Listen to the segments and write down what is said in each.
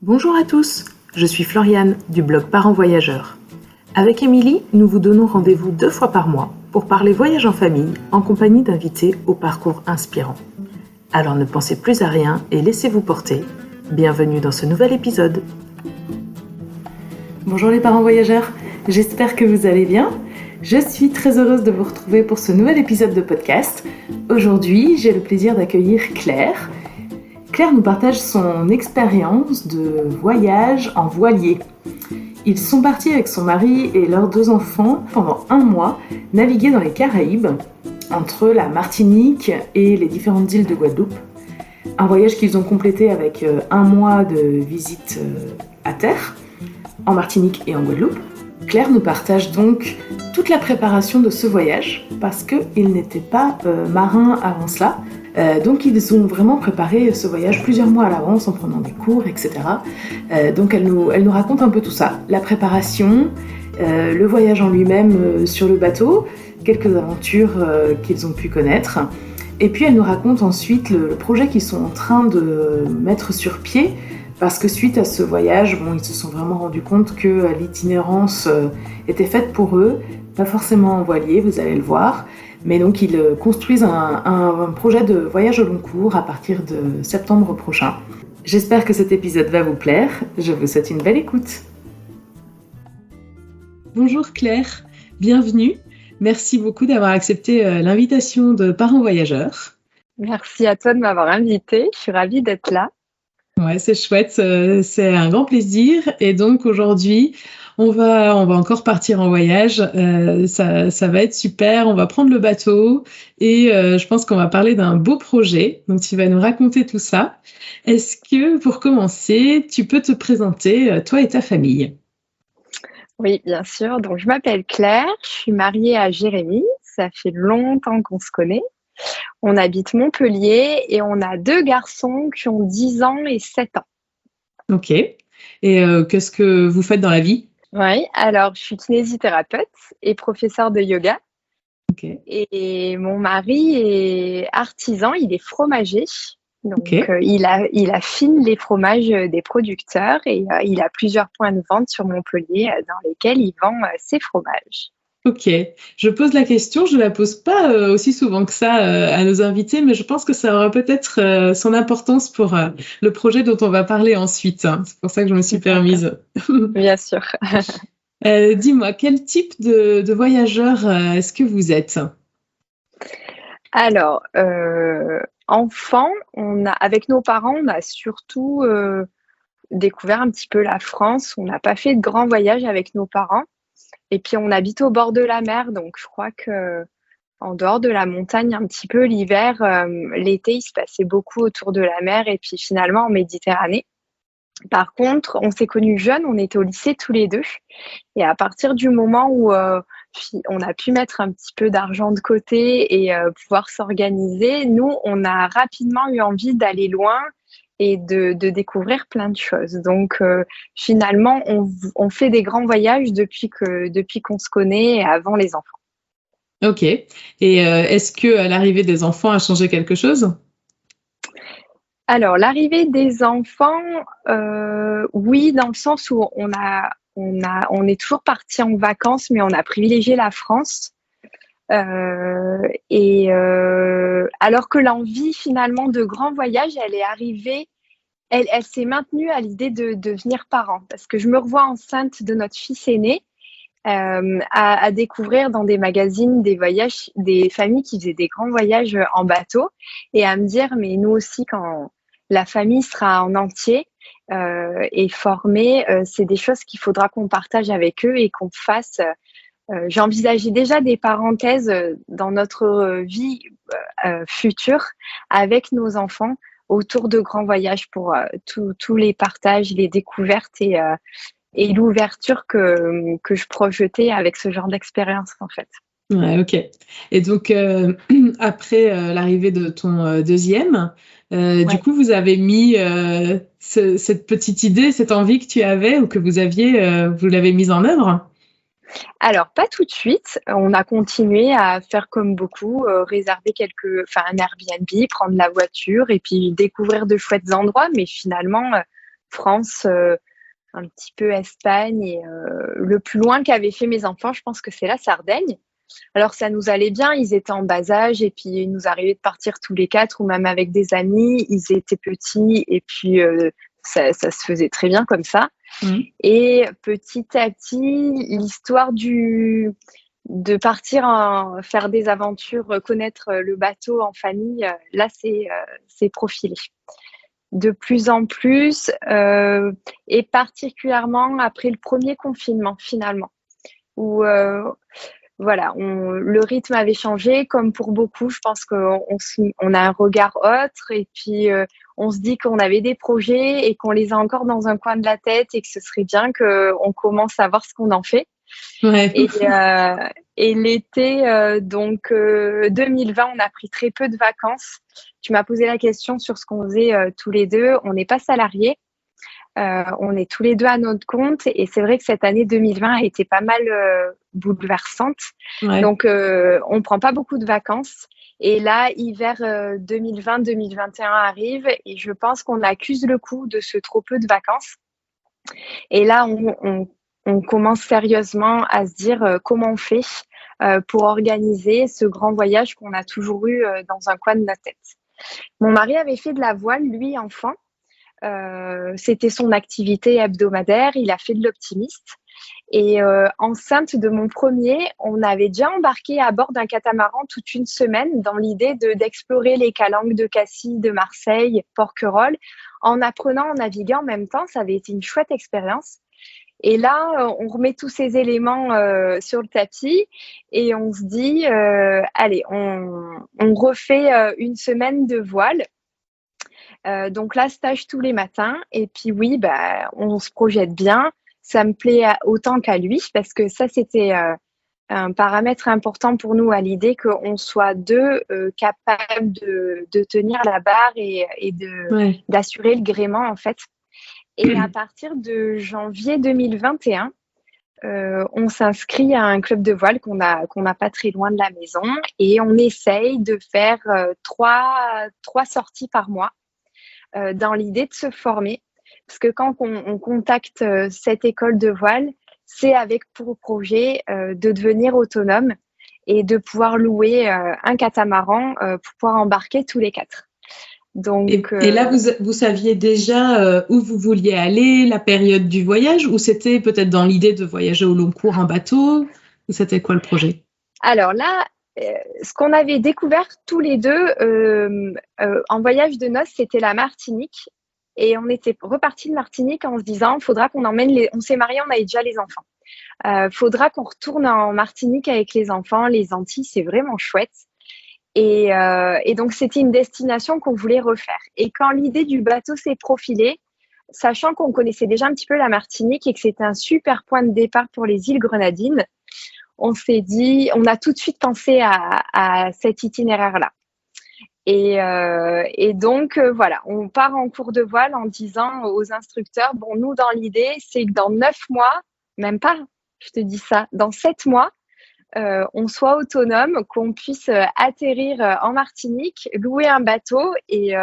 Bonjour à tous, je suis Floriane du blog Parents Voyageurs. Avec Émilie, nous vous donnons rendez-vous 2 fois par mois pour parler voyage en famille en compagnie d'invités au parcours inspirant. Alors ne pensez plus à rien et laissez-vous porter. Bienvenue dans ce nouvel épisode. Bonjour les parents voyageurs, j'espère que vous allez bien. Je suis très heureuse de vous retrouver pour ce nouvel épisode de podcast. Aujourd'hui, j'ai le plaisir d'accueillir Claire. Claire nous partage son expérience de voyage en voilier. Ils sont partis avec son mari et leurs 2 enfants pendant 1 mois naviguer dans les Caraïbes, entre la Martinique et les différentes îles de Guadeloupe. Un voyage qu'ils ont complété avec 1 mois de visite à terre, en Martinique et en Guadeloupe. Claire nous partage donc toute la préparation de ce voyage, parce qu'ils n'étaient pas marins avant cela. Donc ils ont vraiment préparé ce voyage plusieurs mois à l'avance en prenant des cours, etc. Donc elle nous raconte un peu tout ça, la préparation, le voyage en lui-même sur le bateau, quelques aventures qu'ils ont pu connaître. Et puis elle nous raconte ensuite le projet qu'ils sont en train de mettre sur pied, parce que suite à ce voyage, ils se sont vraiment rendus compte que l'itinérance était faite pour eux, pas forcément en voilier, vous allez le voir. Mais donc ils construisent un projet de voyage au long cours à partir de septembre prochain. J'espère que cet épisode va vous plaire. Je vous souhaite une belle écoute. Bonjour Claire, bienvenue. Merci beaucoup d'avoir accepté l'invitation de Parents Voyageurs. Merci à toi de m'avoir invitée. Je suis ravie d'être là. Ouais, c'est chouette, c'est un grand plaisir. Et donc aujourd'hui, on va encore partir en voyage. Ça va être super. On va prendre le bateau et je pense qu'on va parler d'un beau projet. Donc tu vas nous raconter tout ça. Est-ce que pour commencer, tu peux te présenter toi et ta famille? Oui, bien sûr. Donc je m'appelle Claire. Je suis mariée à Jérémy. Ça fait longtemps qu'on se connaît. On habite Montpellier et on a 2 garçons qui ont 10 ans et 7 ans. Ok. Et qu'est-ce que vous faites dans la vie? Oui, alors je suis kinésithérapeute et professeure de yoga. Ok. Et mon mari est artisan, il est fromager. Donc Ok. il affine les fromages des producteurs et il a plusieurs points de vente sur Montpellier dans lesquels il vend ses fromages. Ok, je pose la question, je la pose pas aussi souvent que ça à nos invités, mais je pense que ça aura peut-être son importance pour le projet dont on va parler ensuite. C'est pour ça que je me suis permise. Bien sûr. Dis-moi, quel type de voyageur est-ce que vous êtes? Alors, enfant, avec nos parents, on a surtout découvert un petit peu la France. On n'a pas fait de grands voyages avec nos parents. Et puis, on habite au bord de la mer, donc je crois que en dehors de la montagne, un petit peu l'hiver, l'été, il se passait beaucoup autour de la mer et puis finalement en Méditerranée. Par contre, on s'est connus jeunes, on était au lycée tous les 2. Et à partir du moment où on a pu mettre un petit peu d'argent de côté et pouvoir s'organiser, nous, on a rapidement eu envie d'aller loin et de découvrir plein de choses. Donc, finalement, on fait des grands voyages depuis qu'on se connaît et avant les enfants. Ok. Et est-ce que l'arrivée des enfants a changé quelque chose? Alors, l'arrivée des enfants, oui, dans le sens où on est toujours partis en vacances, mais on a privilégié la France. Alors que l'envie finalement de grands voyages, elle est arrivée, elle s'est maintenue à l'idée de devenir parent. Parce que je me revois enceinte de notre fils aîné, à découvrir dans des magazines des voyages, des familles qui faisaient des grands voyages en bateau, et à me dire, mais nous aussi, quand la famille sera en entier et formée, c'est des choses qu'il faudra qu'on partage avec eux et qu'on fasse. J'envisageais déjà des parenthèses dans notre vie future avec nos enfants autour de grands voyages pour tous les partages, les découvertes et l'ouverture que je projetais avec ce genre d'expérience en fait. Ouais, ok. Et donc, après l'arrivée de ton deuxième, du coup, vous avez mis cette petite idée, cette envie que tu avais ou que vous aviez, vous l'avez mise en œuvre? Alors, pas tout de suite. On a continué à faire comme beaucoup, réserver un Airbnb, prendre la voiture et puis découvrir de chouettes endroits. Mais finalement, France, un petit peu Espagne et le plus loin qu'avaient fait mes enfants, je pense que c'est la Sardaigne. Alors ça nous allait bien, ils étaient en bas âge et puis il nous arrivait de partir tous les quatre ou même avec des amis. Ils étaient petits et puis ça se faisait très bien comme ça. Et petit à petit, l'histoire de partir faire des aventures, connaître le bateau en famille, là c'est profilé. De plus en plus, et particulièrement après le premier confinement finalement, où voilà, le rythme avait changé, comme pour beaucoup. Je pense qu'on a un regard autre et puis on se dit qu'on avait des projets et qu'on les a encore dans un coin de la tête et que ce serait bien qu'on commence à voir ce qu'on en fait. Ouais. Et l'été, donc 2020, on a pris très peu de vacances. Tu m'as posé la question sur ce qu'on faisait tous les deux. On n'est pas salariés. On est tous les deux à notre compte et c'est vrai que cette année 2020 a été pas mal bouleversante. Ouais. Donc, on ne prend pas beaucoup de vacances. Et là, hiver 2020-2021 arrive et je pense qu'on accuse le coup de ce trop peu de vacances. Et là, on commence sérieusement à se dire comment on fait pour organiser ce grand voyage qu'on a toujours eu dans un coin de notre tête. Mon mari avait fait de la voile, lui, enfant. C'était son activité hebdomadaire, il a fait de l'optimiste et enceinte de mon premier, on avait déjà embarqué à bord d'un catamaran toute une semaine dans l'idée d'explorer les calanques de Cassis, de Marseille, Porquerolles, en apprenant à naviguer en même temps. Ça avait été une chouette expérience. Et là, on remet tous ces éléments sur le tapis et on se dit, allez, on refait une semaine de voile. Donc là, stage tous les matins. Et puis oui, on se projette bien. Ça me plaît autant qu'à lui parce que ça, c'était un paramètre important pour nous à l'idée qu'on soit deux capables de tenir la barre et d'assurer le gréement en fait. Et à partir de janvier 2021, on s'inscrit à un club de voile qu'on a pas très loin de la maison et on essaye de faire trois sorties par mois. Dans l'idée de se former. Parce que quand on contacte cette école de voile, c'est avec pour projet de devenir autonome et de pouvoir louer un catamaran pour pouvoir embarquer tous les quatre. Donc, et là, vous saviez déjà où vous vouliez aller, la période du voyage, ou c'était peut-être dans l'idée de voyager au long cours en bateau, ou c'était quoi le projet? Alors là, ce qu'on avait découvert tous les deux en voyage de noces, c'était la Martinique. Et on était repartis de Martinique en se disant, faudra qu'on emmène on s'est mariés, on avait déjà les enfants. Faudra qu'on retourne en Martinique avec les enfants. Les Antilles, c'est vraiment chouette. Et donc, c'était une destination qu'on voulait refaire. Et quand l'idée du bateau s'est profilée, sachant qu'on connaissait déjà un petit peu la Martinique et que c'était un super point de départ pour les îles Grenadines, on s'est dit, on a tout de suite pensé à cet itinéraire-là. Et donc, voilà, on part en cours de voile en disant aux instructeurs, bon, nous, dans l'idée, c'est que dans 9 mois, même pas, je te dis ça, dans 7 mois, on soit autonome, qu'on puisse atterrir en Martinique, louer un bateau et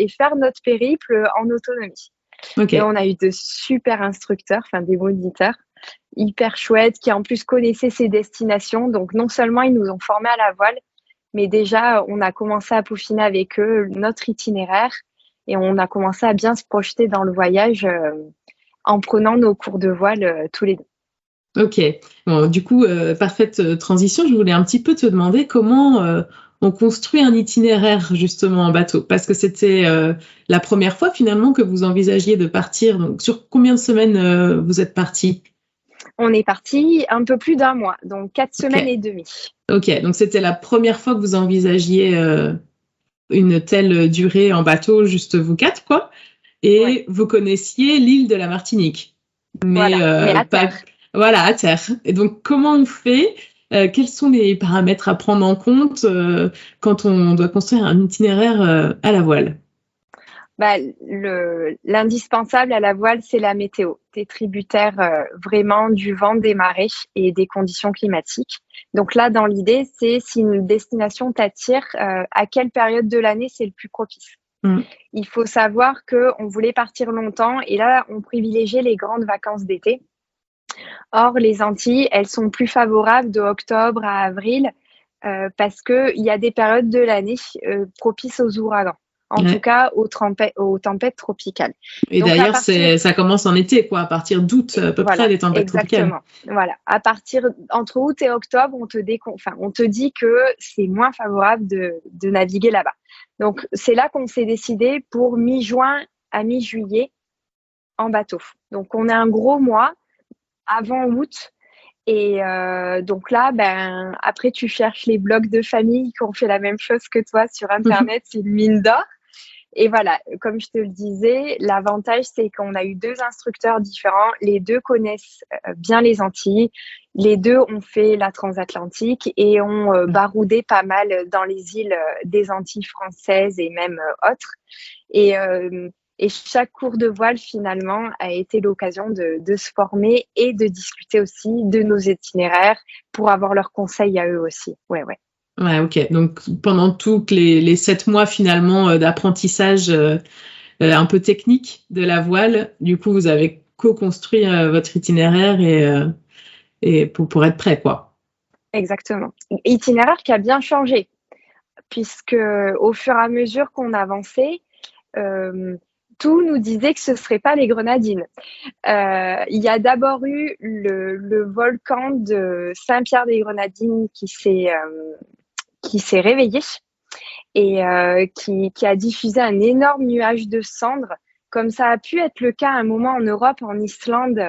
faire notre périple en autonomie. Okay. Et on a eu de super instructeurs, enfin des moniteurs, hyper chouettes, qui en plus connaissaient ces destinations. Donc, non seulement ils nous ont formés à la voile, mais déjà, on a commencé à peaufiner avec eux notre itinéraire et on a commencé à bien se projeter dans le voyage en prenant nos cours de voile tous les deux. Ok. Bon, du coup, parfaite transition. Je voulais un petit peu te demander comment on construit un itinéraire justement en bateau, parce que c'était la première fois finalement que vous envisagiez de partir. Donc, sur combien de semaines vous êtes partis? On est parti un peu plus d'un mois, donc 4 semaines et demie. Ok, donc c'était la première fois que vous envisagiez une telle durée en bateau, juste vous quatre, quoi. Et vous connaissiez l'île de la Martinique. Mais à terre. Voilà, à terre. Et donc, comment on fait quels sont les paramètres à prendre en compte quand on doit construire un itinéraire à la voile? L'indispensable à la voile, c'est la météo. Tu es tributaire vraiment du vent, des marées et des conditions climatiques. Donc là, dans l'idée, c'est si une destination t'attire, à quelle période de l'année c'est le plus propice. Mm. Il faut savoir qu'on voulait partir longtemps et là, on privilégiait les grandes vacances d'été. Or, les Antilles, elles sont plus favorables de octobre à avril parce qu'il y a des périodes de l'année propices aux ouragans. En tout cas, aux tempêtes tropicales. Et donc, d'ailleurs, ça commence en été, quoi, à partir d'août, à peu près, les tempêtes tropicales. Exactement. Voilà. À partir entre août et octobre, on te dit que c'est moins favorable de naviguer là-bas. Donc, c'est là qu'on s'est décidé pour mi-juin à mi-juillet en bateau. Donc, on a un gros mois avant août. Et donc là, après, tu cherches les blogs de famille qui ont fait la même chose que toi sur Internet, c'est une mine d'or. Et voilà, comme je te le disais, l'avantage, c'est qu'on a eu 2 instructeurs différents. Les 2 connaissent bien les Antilles. Les 2 ont fait la transatlantique et ont baroudé pas mal dans les îles des Antilles françaises et même autres. Et chaque cours de voile, finalement, a été l'occasion de se former et de discuter aussi de nos itinéraires pour avoir leurs conseils à eux aussi. Ouais. Ouais, ok. Donc, pendant tous les 7 mois, finalement, d'apprentissage un peu technique de la voile, du coup, vous avez co-construit votre itinéraire et pour être prêt, quoi. Exactement. Itinéraire qui a bien changé, puisque au fur et à mesure qu'on avançait, tout nous disait que ce ne serait pas les Grenadines. Il y a d'abord eu le volcan de Saint-Pierre-des-Grenadines qui s'est réveillé et qui a diffusé un énorme nuage de cendres, comme ça a pu être le cas à un moment en Europe, en Islande,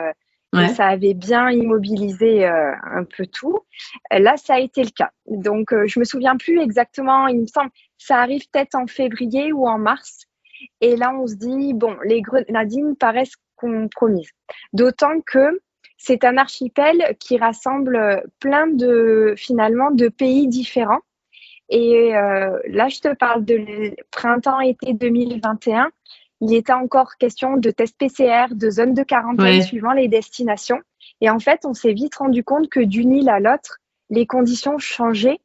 et ça avait bien immobilisé un peu tout. Là, ça a été le cas. Donc, je me souviens plus exactement, il me semble, ça arrive peut-être en février ou en mars. Et là, on se dit, bon, les Grenadines paraissent compromises. D'autant que c'est un archipel qui rassemble plein finalement, de pays différents. Et là, je te parle de printemps-été 2021. Il était encore question de tests PCR, de zones de quarantaine suivant les destinations. Et en fait, on s'est vite rendu compte que d'une île à l'autre, les conditions changeaient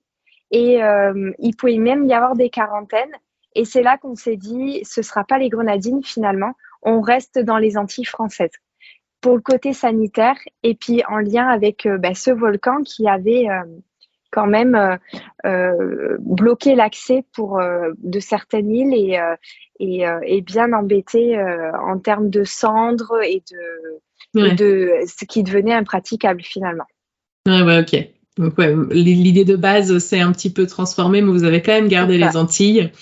et il pouvait même y avoir des quarantaines. Et c'est là qu'on s'est dit, ce ne sera pas les Grenadines finalement, on reste dans les Antilles françaises. Pour le côté sanitaire et puis en lien avec ce volcan qui avait quand même bloqué l'accès de certaines îles et bien embêté en termes de cendres et de ce qui devenait impraticable finalement. Ouais, ok. Donc l'idée de base s'est un petit peu transformée, mais vous avez quand même gardé les Antilles.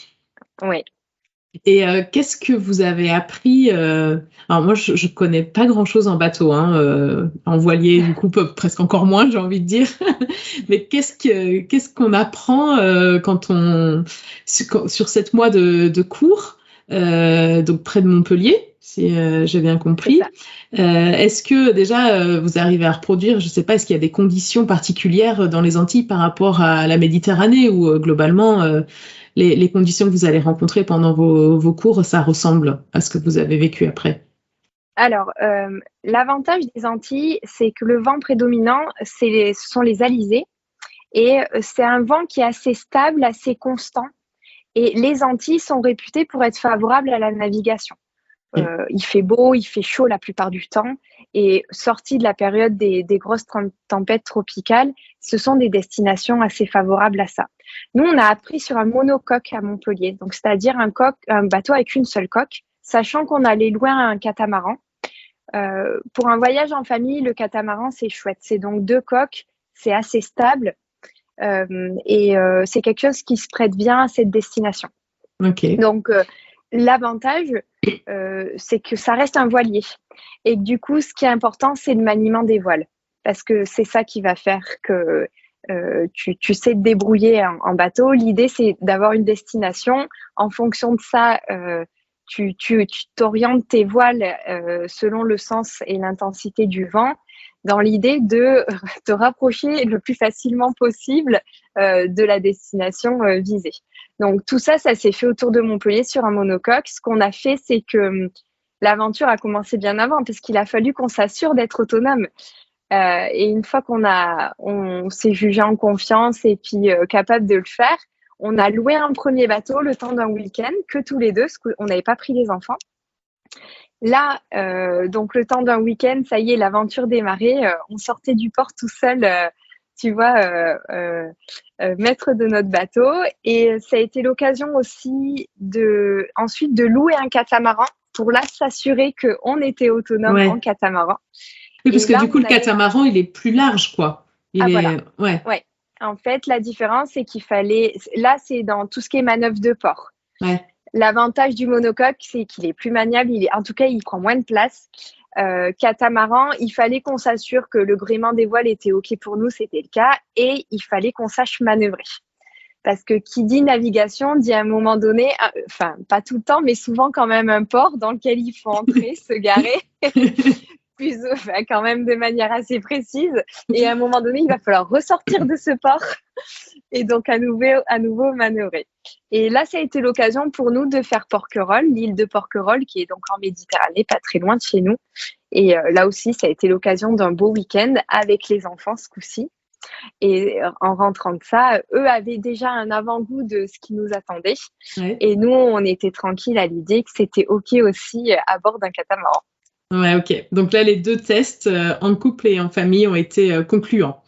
Oui. Et qu'est-ce que vous avez appris Alors moi, je connais pas grand-chose en bateau, en voilier, du coup, presque encore moins, j'ai envie de dire. Mais qu'est-ce qu'on apprend sur 7 mois de cours, donc près de Montpellier, si j'ai bien compris. Est-ce que déjà vous arrivez à reproduire, je sais pas, est-ce qu'il y a des conditions particulières dans les Antilles par rapport à la Méditerranée ou globalement les conditions que vous allez rencontrer pendant vos cours, ça ressemble à ce que vous avez vécu après? Alors, l'avantage des Antilles, c'est que le vent prédominant, ce sont les alizés. Et c'est un vent qui est assez stable, assez constant. Et les Antilles sont réputées pour être favorables à la navigation. Il fait beau, il fait chaud la plupart du temps. Et sorti de la période des grosses tempêtes tropicales, ce sont des destinations assez favorables à ça. Nous, on a appris sur un monocoque à Montpellier, donc c'est-à-dire un bateau avec une seule coque, sachant qu'on allait loin à un catamaran. Pour un voyage en famille, le catamaran, c'est chouette. C'est donc 2 coques, c'est assez stable. Et c'est quelque chose qui se prête bien à cette destination. Okay. Donc, l'avantage, c'est que ça reste un voilier. Et du coup, ce qui est important, c'est le maniement des voiles. Parce que c'est ça qui va faire que tu sais te débrouiller en bateau. L'idée, c'est d'avoir une destination. En fonction de ça, tu t'orientes tes voiles selon le sens et l'intensité du vent, dans l'idée de te rapprocher le plus facilement possible de la destination visée. Donc tout ça, ça s'est fait autour de Montpellier sur un monocoque. Ce qu'on a fait, c'est que l'aventure a commencé bien avant, parce qu'il a fallu qu'on s'assure d'être autonome. Et une fois qu'on s'est jugé en confiance et puis capable de le faire, On a loué un premier bateau le temps d'un week-end, que tous les deux, parce qu'on n'avait pas pris les enfants. Là, donc le temps d'un week-end, ça y est, l'aventure démarrait. On sortait du port tout seul, tu vois, maître de notre bateau. Et ça a été l'occasion aussi ensuite de louer un catamaran pour là s'assurer qu'on était autonome en catamaran. Oui, parce que du coup, le catamaran, il est plus large, quoi. Voilà. Ouais. En fait, la différence, c'est qu'il fallait... Là, c'est dans tout ce qui est manœuvre de port. Ouais. L'avantage du monocoque, c'est qu'il est plus maniable. En tout cas, il prend moins de place. Catamaran, il fallait qu'on s'assure que le gréement des voiles était OK pour nous, c'était le cas. Et il fallait qu'on sache manœuvrer. Parce que qui dit navigation dit à un moment donné, enfin, pas tout le temps, mais souvent quand même un port dans lequel il faut entrer, se garer. Quand même de manière assez précise. Et à un moment donné, il va falloir ressortir de ce port et donc à nouveau manœuvrer. Et là, ça a été l'occasion pour nous de faire Porquerolles, l'île de Porquerolles, qui est donc en Méditerranée, pas très loin de chez nous. Et là aussi, ça a été l'occasion d'un beau week-end avec les enfants ce coup-ci. Et en rentrant de ça, eux avaient déjà un avant-goût de ce qui nous attendait. Ouais. Et nous, on était tranquilles à l'idée que c'était OK aussi à bord d'un catamaran. Ouais, OK. Donc là, les 2 tests en couple et en famille ont été concluants.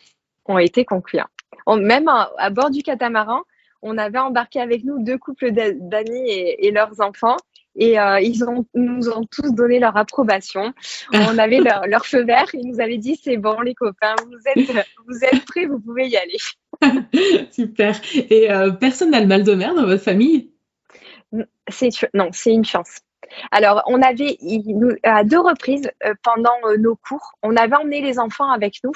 Même à bord du catamaran, on avait embarqué avec nous 2 couples d'amis et leurs enfants. Et ils nous ont tous donné leur approbation. On avait leur feu vert. Ils nous avaient dit, c'est bon, les copains, vous êtes prêts, vous pouvez y aller. Super. Et personne n'a le mal de mer dans votre famille? Non, c'est une chance. Alors, on avait, à 2 reprises, pendant nos cours, on avait emmené les enfants avec nous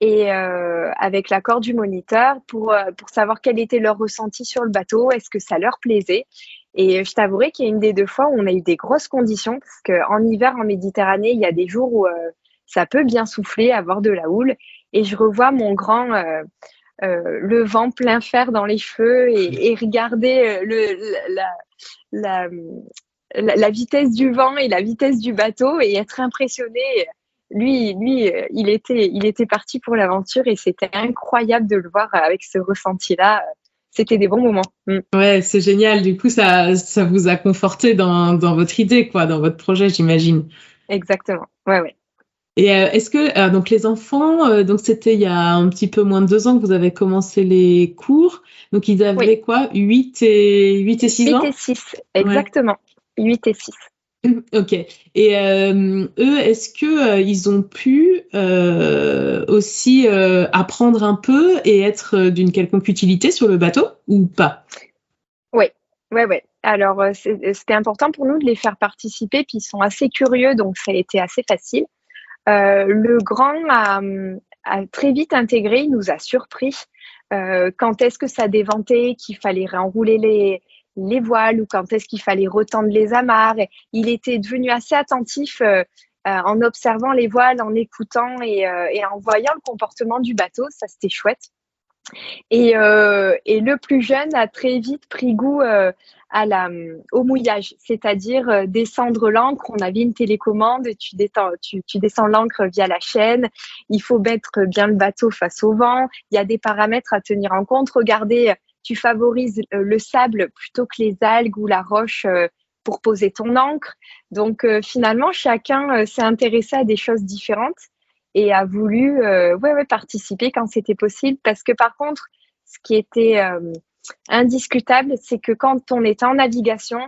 et avec l'accord du moniteur pour savoir quel était leur ressenti sur le bateau, est-ce que ça leur plaisait. Et je t'avouerai qu'il y a une des 2 fois où on a eu des grosses conditions, parce qu'en hiver, en Méditerranée, il y a des jours où ça peut bien souffler, avoir de la houle. Et je revois mon grand... le vent plein fer dans les cheveux et regarder la vitesse du vent et la vitesse du bateau et être impressionné. Lui, il était parti pour l'aventure et c'était incroyable de le voir avec ce ressenti-là. C'était des bons moments. Ouais, c'est génial. Du coup, ça vous a conforté dans votre idée, quoi, dans votre projet, j'imagine. Exactement. Ouais. Et est-ce que donc les enfants, donc c'était il y a un petit peu moins de 2 ans que vous avez commencé les cours, donc ils avaient quoi, 8 et 6 ans? 8 et 6, exactement. Ouais. 8 et 6. OK. Et eux, est-ce que ils ont pu aussi apprendre un peu et être d'une quelconque utilité sur le bateau ou pas? Ouais. Alors c'était important pour nous de les faire participer, puis ils sont assez curieux, donc ça a été assez facile. Le grand a très vite intégré, il nous a surpris. Quand est-ce que ça déventait, qu'il fallait réenrouler les voiles ou quand est-ce qu'il fallait retendre les amarres. Il était devenu assez attentif en observant les voiles, en écoutant et en voyant le comportement du bateau. Ça, c'était chouette. Et le plus jeune a très vite pris goût au mouillage, c'est-à-dire descendre l'ancre. On avait une télécommande, tu descends l'ancre via la chaîne. Il faut mettre bien le bateau face au vent. Il y a des paramètres à tenir en compte. Regardez, tu favorises le sable plutôt que les algues ou la roche pour poser ton ancre. Donc finalement, chacun s'est intéressé à des choses différentes et a voulu participer quand c'était possible. Parce que par contre, ce qui était indiscutable, c'est que quand on était en navigation,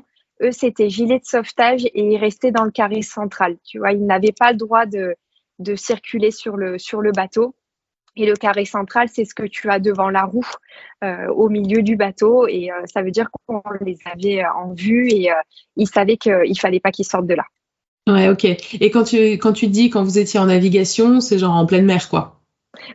eux, c'était gilet de sauvetage et ils restaient dans le carré central. Tu vois, ils n'avaient pas le droit de circuler sur le bateau. Et le carré central, c'est ce que tu as devant la roue, au milieu du bateau. Et ça veut dire qu'on les avait en vue et ils savaient qu'il fallait pas qu'ils sortent de là. Ouais, OK. Et quand tu dis quand vous étiez en navigation, c'est genre en pleine mer, quoi?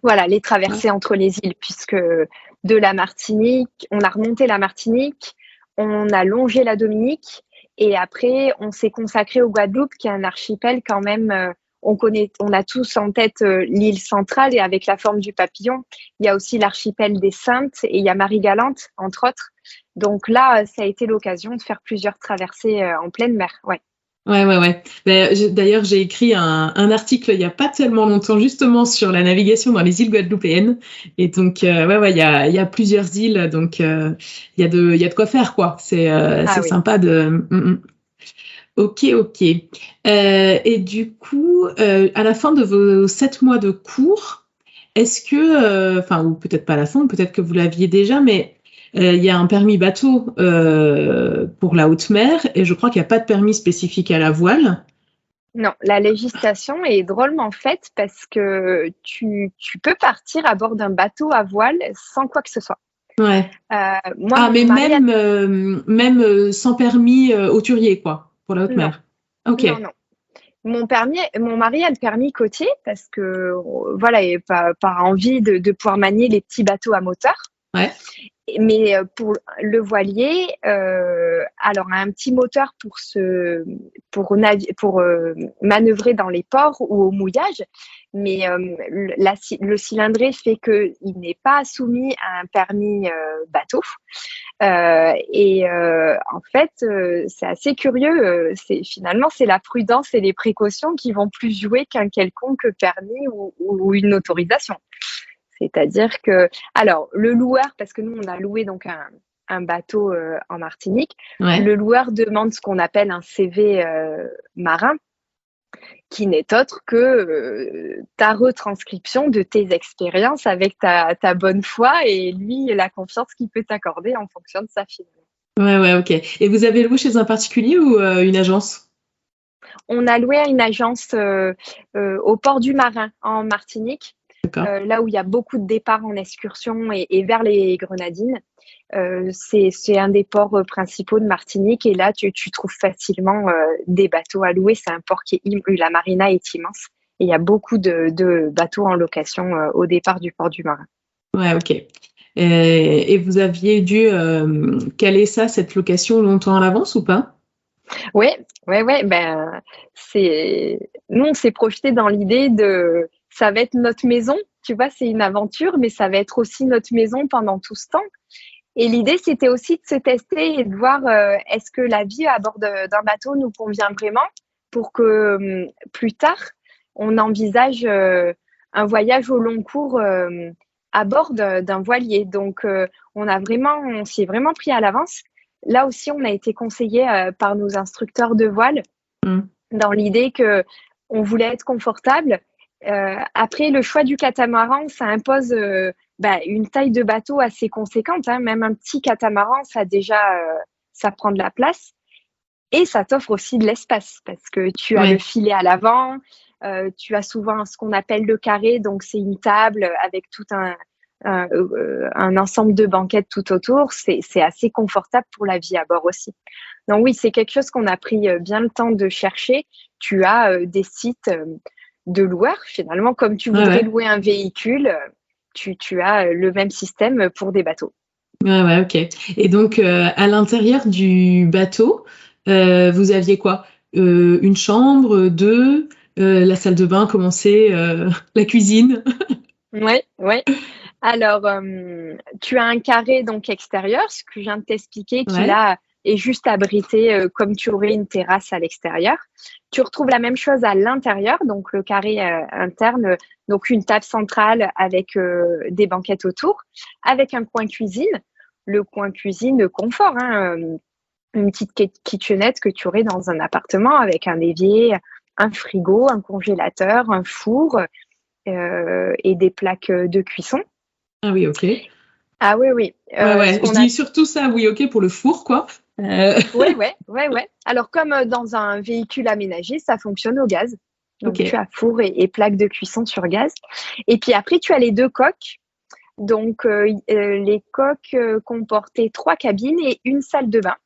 Voilà, les traversées entre les îles, puisque de la Martinique, on a remonté la Martinique, on a longé la Dominique et après, on s'est consacré au Guadeloupe, qui est un archipel quand même. On a tous en tête l'île centrale et avec la forme du papillon. Il y a aussi l'archipel des Saintes et il y a Marie-Galante, entre autres. Donc là, ça a été l'occasion de faire plusieurs traversées en pleine mer. Ouais. Ouais. D'ailleurs, j'ai écrit un article il n'y a pas tellement longtemps, justement, sur la navigation dans les îles guadeloupéennes. Et donc, il y a plusieurs îles, donc il y a de quoi faire, quoi. Ah C'est oui. sympa de. Ok, ok. Et du coup, à la fin de vos 7 mois de cours, est-ce que, enfin, ou peut-être pas à la fin, peut-être que vous l'aviez déjà, mais il y a un permis bateau pour la haute mer, et je crois qu'il n'y a pas de permis spécifique à la voile. Non, la législation est drôlement faite parce que tu peux partir à bord d'un bateau à voile sans quoi que ce soit. Ouais. Moi, Ah, mon mais mari a... même sans permis hauturier, quoi, pour la haute Non, mer. Ok. non. Mon mari a le permis côtier parce que, voilà, et par envie de pouvoir manier les petits bateaux à moteur. Ouais. Mais pour le voilier, alors un petit moteur pour manœuvrer dans les ports ou au mouillage, mais le cylindré fait qu'il n'est pas soumis à un permis bateau. En fait, c'est assez curieux. Finalement, c'est la prudence et les précautions qui vont plus jouer qu'un quelconque permis ou une autorisation. C'est-à-dire que, alors, le loueur, parce que nous, on a loué donc un bateau en Martinique, Ouais. le loueur demande ce qu'on appelle un CV marin, qui n'est autre que ta retranscription de tes expériences avec ta bonne foi et lui, la confiance qu'il peut t'accorder en fonction de sa fille. Ouais, ok. Et vous avez loué chez un particulier ou une agence? On a loué à une agence au port du Marin en Martinique, D'accord. là où il y a beaucoup de départs en excursion et vers les Grenadines. C'est un des ports principaux de Martinique et là, tu trouves facilement des bateaux à louer. C'est un port la marina est immense et il y a beaucoup de bateaux en location au départ du port du Marin. Ouais, ok. Et vous aviez dû caler ça, cette location, longtemps à l'avance ou pas? Ouais. Ben, nous, on s'est projeté dans l'idée de ça va être notre maison. Tu vois, c'est une aventure, mais ça va être aussi notre maison pendant tout ce temps. Et l'idée, c'était aussi de se tester et de voir est-ce que la vie à bord d'un bateau nous convient vraiment pour que plus tard, on envisage un voyage au long cours à bord d'un voilier. Donc, on s'y est vraiment pris à l'avance. Là aussi, on a été conseillé par nos instructeurs de voile Hmm. dans l'idée que on voulait être confortable. Après, le choix du catamaran, ça impose une taille de bateau assez conséquente. Hein. Même un petit catamaran, ça prend de la place. Et ça t'offre aussi de l'espace parce que tu as le Ouais. filet à l'avant, tu as souvent ce qu'on appelle le carré, donc c'est une table avec tout un ensemble de banquettes tout autour. C'est assez confortable pour la vie à bord aussi. Donc oui, c'est quelque chose qu'on a pris bien le temps de chercher. Tu as des sites de loueurs, finalement, comme tu voudrais Ouais. louer un véhicule, tu as le même système pour des bateaux. Ouais, ok. Et donc, à l'intérieur du bateau, vous aviez quoi? Une chambre, deux, la salle de bain, comment c'est, la cuisine? Oui. Alors, tu as un carré donc extérieur, ce que je viens de t'expliquer, qui Ouais. là est juste abrité comme tu aurais une terrasse à l'extérieur. Tu retrouves la même chose à l'intérieur, donc le carré interne, donc une table centrale avec des banquettes autour, avec un coin cuisine. Le coin cuisine de confort, hein, une petite kitchenette que tu aurais dans un appartement avec un évier, un frigo, un congélateur, un four et des plaques de cuisson. Ah oui, ok. Ah oui. Ce Je qu'on a. dis surtout ça, oui, ok, pour le four, quoi. Ouais. Alors, comme dans un véhicule aménagé, ça fonctionne au gaz. Donc, tu Ok. as four et plaque de cuisson sur gaz. Et puis après, tu as les deux coques. Donc, les coques comportaient 3 cabines et une salle de bain.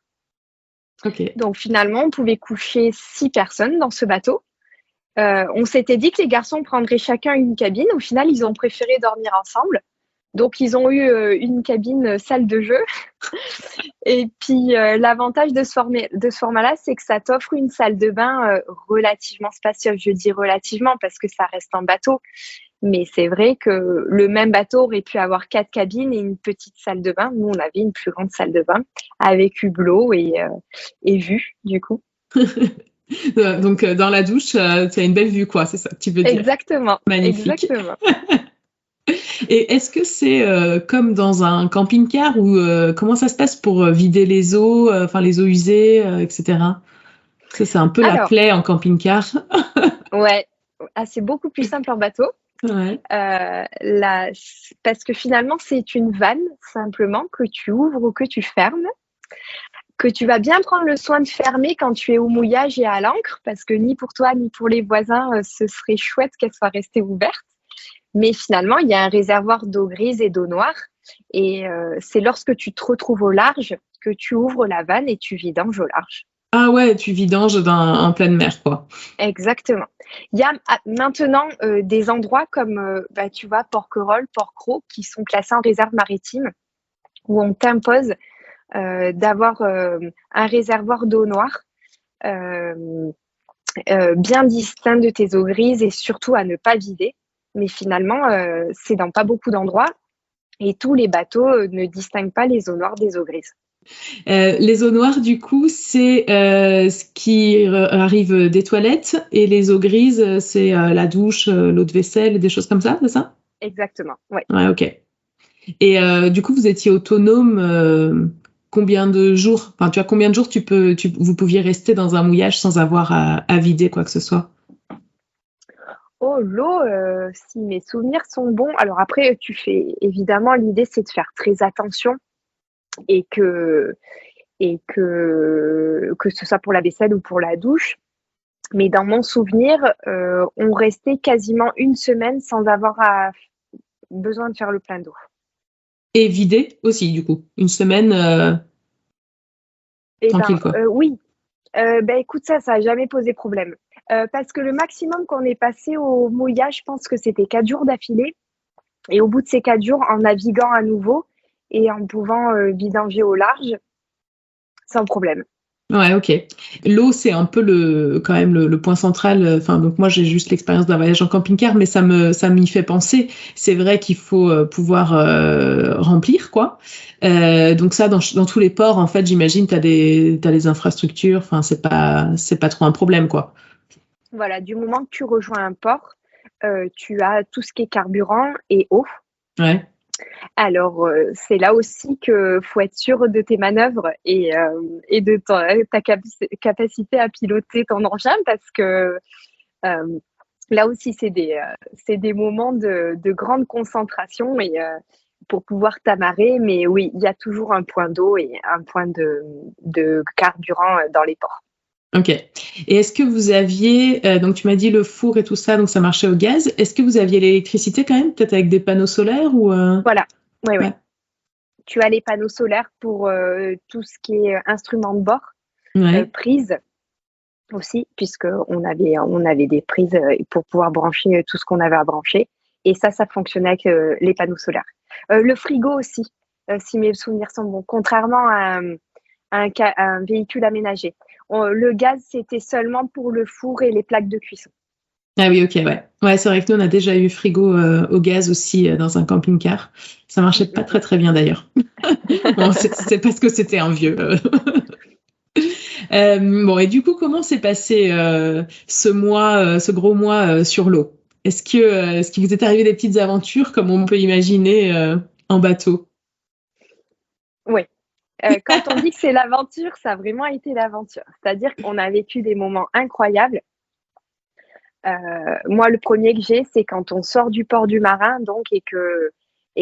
Ok. Donc, finalement, on pouvait coucher 6 personnes dans ce bateau. On s'était dit que les garçons prendraient chacun une cabine. Au final, ils ont préféré dormir ensemble. Donc, ils ont eu une cabine salle de jeu. Et puis, l'avantage de ce format-là, c'est que ça t'offre une salle de bain relativement spacieuse. Je dis relativement parce que ça reste un bateau. Mais c'est vrai que le même bateau aurait pu avoir 4 cabines et une petite salle de bain. Nous, on avait une plus grande salle de bain avec hublot et vue, du coup. Donc, dans la douche, tu as une belle vue, quoi, c'est ça que tu veux dire. Exactement. Magnifique. Exactement. Et est-ce que c'est comme dans un camping-car ou comment ça se passe pour vider les eaux, enfin les eaux usées, etc. Ça, c'est un peu la Alors, plaie en camping-car. ouais, c'est beaucoup plus simple en bateau. Ouais. Parce que finalement, c'est une vanne simplement que tu ouvres ou que tu fermes, que tu vas bien prendre le soin de fermer quand tu es au mouillage et à l'ancre, parce que ni pour toi ni pour les voisins, ce serait chouette qu'elle soit restée ouverte. Mais finalement, il y a un réservoir d'eau grise et d'eau noire. Et c'est lorsque tu te retrouves au large que tu ouvres la vanne et tu vidanges au large. Ah ouais, tu vidanges en pleine mer, quoi. Exactement. Il y a maintenant des endroits comme, tu vois, Porquerolles, Port-Cros, qui sont classés en réserve maritime, où on t'impose d'avoir un réservoir d'eau noire bien distinct de tes eaux grises et surtout à ne pas vider. Mais finalement, c'est dans pas beaucoup d'endroits et tous les bateaux ne distinguent pas les eaux noires des eaux grises. Les eaux noires, du coup, c'est ce qui arrive des toilettes et les eaux grises, c'est la douche, l'eau de vaisselle, des choses comme ça, c'est ça? Exactement, ouais. Ouais, ok. Et du coup, vous étiez autonome combien de jours? Enfin, tu as combien de jours vous pouviez rester dans un mouillage sans avoir à vider quoi que ce soit? Oh, l'eau, si mes souvenirs sont bons. Alors après, évidemment, l'idée, c'est de faire très attention et que ce soit pour la vaisselle ou pour la douche. Mais dans mon souvenir, on restait quasiment une semaine sans avoir besoin de faire le plein d'eau. Et vider aussi, du coup. Une semaine tranquille, quoi. Oui. Écoute, ça n'a jamais posé problème. Parce que le maximum qu'on est passé au mouillage, je pense que c'était 4 jours d'affilée. Et au bout de ces 4 jours, en naviguant à nouveau et en pouvant vidanger au large, sans problème. Ouais, ok. L'eau, c'est un peu quand même le point central. Enfin, donc moi, j'ai juste l'expérience d'un voyage en camping-car, mais ça m'y fait penser. C'est vrai qu'il faut pouvoir remplir, quoi. Donc ça, dans tous les ports, en fait, j'imagine, t'as les infrastructures. Enfin, c'est pas trop un problème, quoi. Voilà, du moment que tu rejoins un port, tu as tout ce qui est carburant et eau. Ouais. Alors, c'est là aussi qu'il faut être sûr de tes manœuvres et de ta capacité à piloter ton engin parce que là aussi, c'est des moments de grande concentration et pour pouvoir t'amarrer. Mais oui, il y a toujours un point d'eau et un point de carburant dans les ports. Ok. Et est-ce que vous aviez, donc tu m'as dit le four et tout ça, donc ça marchait au gaz. Est-ce que vous aviez l'électricité quand même, peut-être avec des panneaux solaires ou Voilà, oui, oui. Ouais. Tu as les panneaux solaires pour tout ce qui est instruments de bord, Ouais. prises aussi, puisqu'on avait des prises pour pouvoir brancher tout ce qu'on avait à brancher. Et ça fonctionnait avec les panneaux solaires. Le frigo aussi, si mes souvenirs sont bons, contrairement à un véhicule aménagé. Le gaz, c'était seulement pour le four et les plaques de cuisson. Ah oui, ok, ouais. Ouais, c'est vrai que nous, on a déjà eu frigo au gaz aussi dans un camping-car. Ça marchait pas très très bien d'ailleurs. Bon, c'est parce que c'était un vieux. Bon, et du coup, comment s'est passé ce gros mois sur l'eau? Est-ce qu'il vous est arrivé des petites aventures comme on peut imaginer en bateau? Oui. Quand on dit que c'est l'aventure, ça a vraiment été l'aventure. C'est-à-dire qu'on a vécu des moments incroyables. Moi, le premier que j'ai, c'est quand on sort du port du Marin, donc, et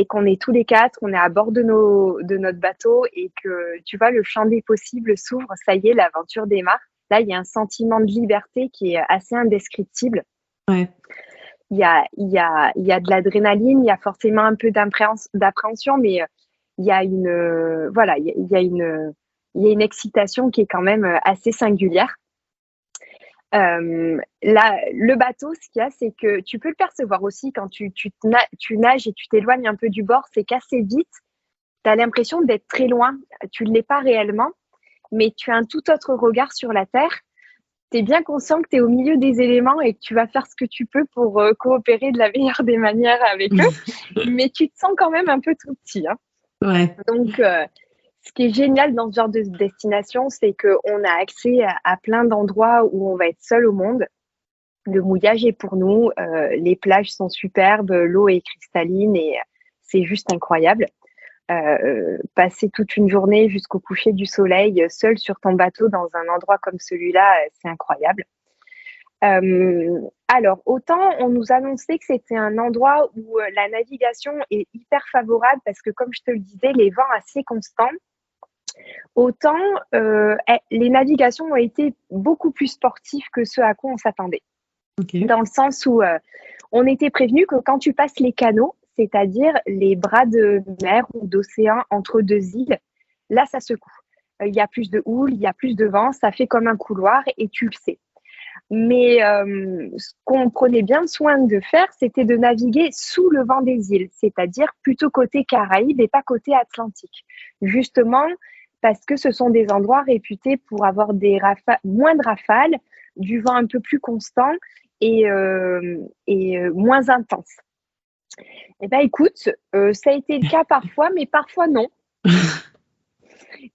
qu'on est tous les quatre, on est à bord de notre bateau et que, tu vois, le champ des possibles s'ouvre, ça y est, l'aventure démarre. Là, il y a un sentiment de liberté qui est assez indescriptible. Ouais. Il y a de l'adrénaline, il y a forcément un peu d'appréhension, mais il y a il y a une excitation qui est quand même assez singulière. Là, le bateau, ce qu'il y a, c'est que tu peux le percevoir aussi quand tu nages et tu t'éloignes un peu du bord, c'est qu'assez vite, tu as l'impression d'être très loin. Tu ne l'es pas réellement, mais tu as un tout autre regard sur la Terre. Tu es bien conscient que tu es au milieu des éléments et que tu vas faire ce que tu peux pour coopérer de la meilleure des manières avec eux, mais tu te sens quand même un peu tout petit. Hein. Ouais. Donc, Ce qui est génial dans ce genre de destination, c'est qu'on a accès à plein d'endroits où on va être seul au monde. Le mouillage est pour nous, les plages sont superbes, l'eau est cristalline et c'est juste incroyable. Passer toute une journée jusqu'au coucher du soleil seul sur ton bateau dans un endroit comme celui-là, c'est incroyable. Alors, autant on nous annonçait que c'était un endroit où la navigation est hyper favorable parce que, comme je te le disais, les vents assez constants, autant les navigations ont été beaucoup plus sportives que ce à quoi on s'attendait. Ok. Dans le sens où on était prévenu que quand tu passes les canaux, c'est-à-dire les bras de mer ou d'océan entre deux îles, là, ça secoue. Il y a plus de houle, il y a plus de vent, ça fait comme un couloir et tu le sais. Mais ce qu'on prenait bien soin de faire, c'était de naviguer sous le vent des îles, c'est-à-dire plutôt côté Caraïbes et pas côté Atlantique. Justement, parce que ce sont des endroits réputés pour avoir moins de rafales, du vent un peu plus constant et moins intense. Eh bien, écoute, ça a été le cas parfois, mais parfois non.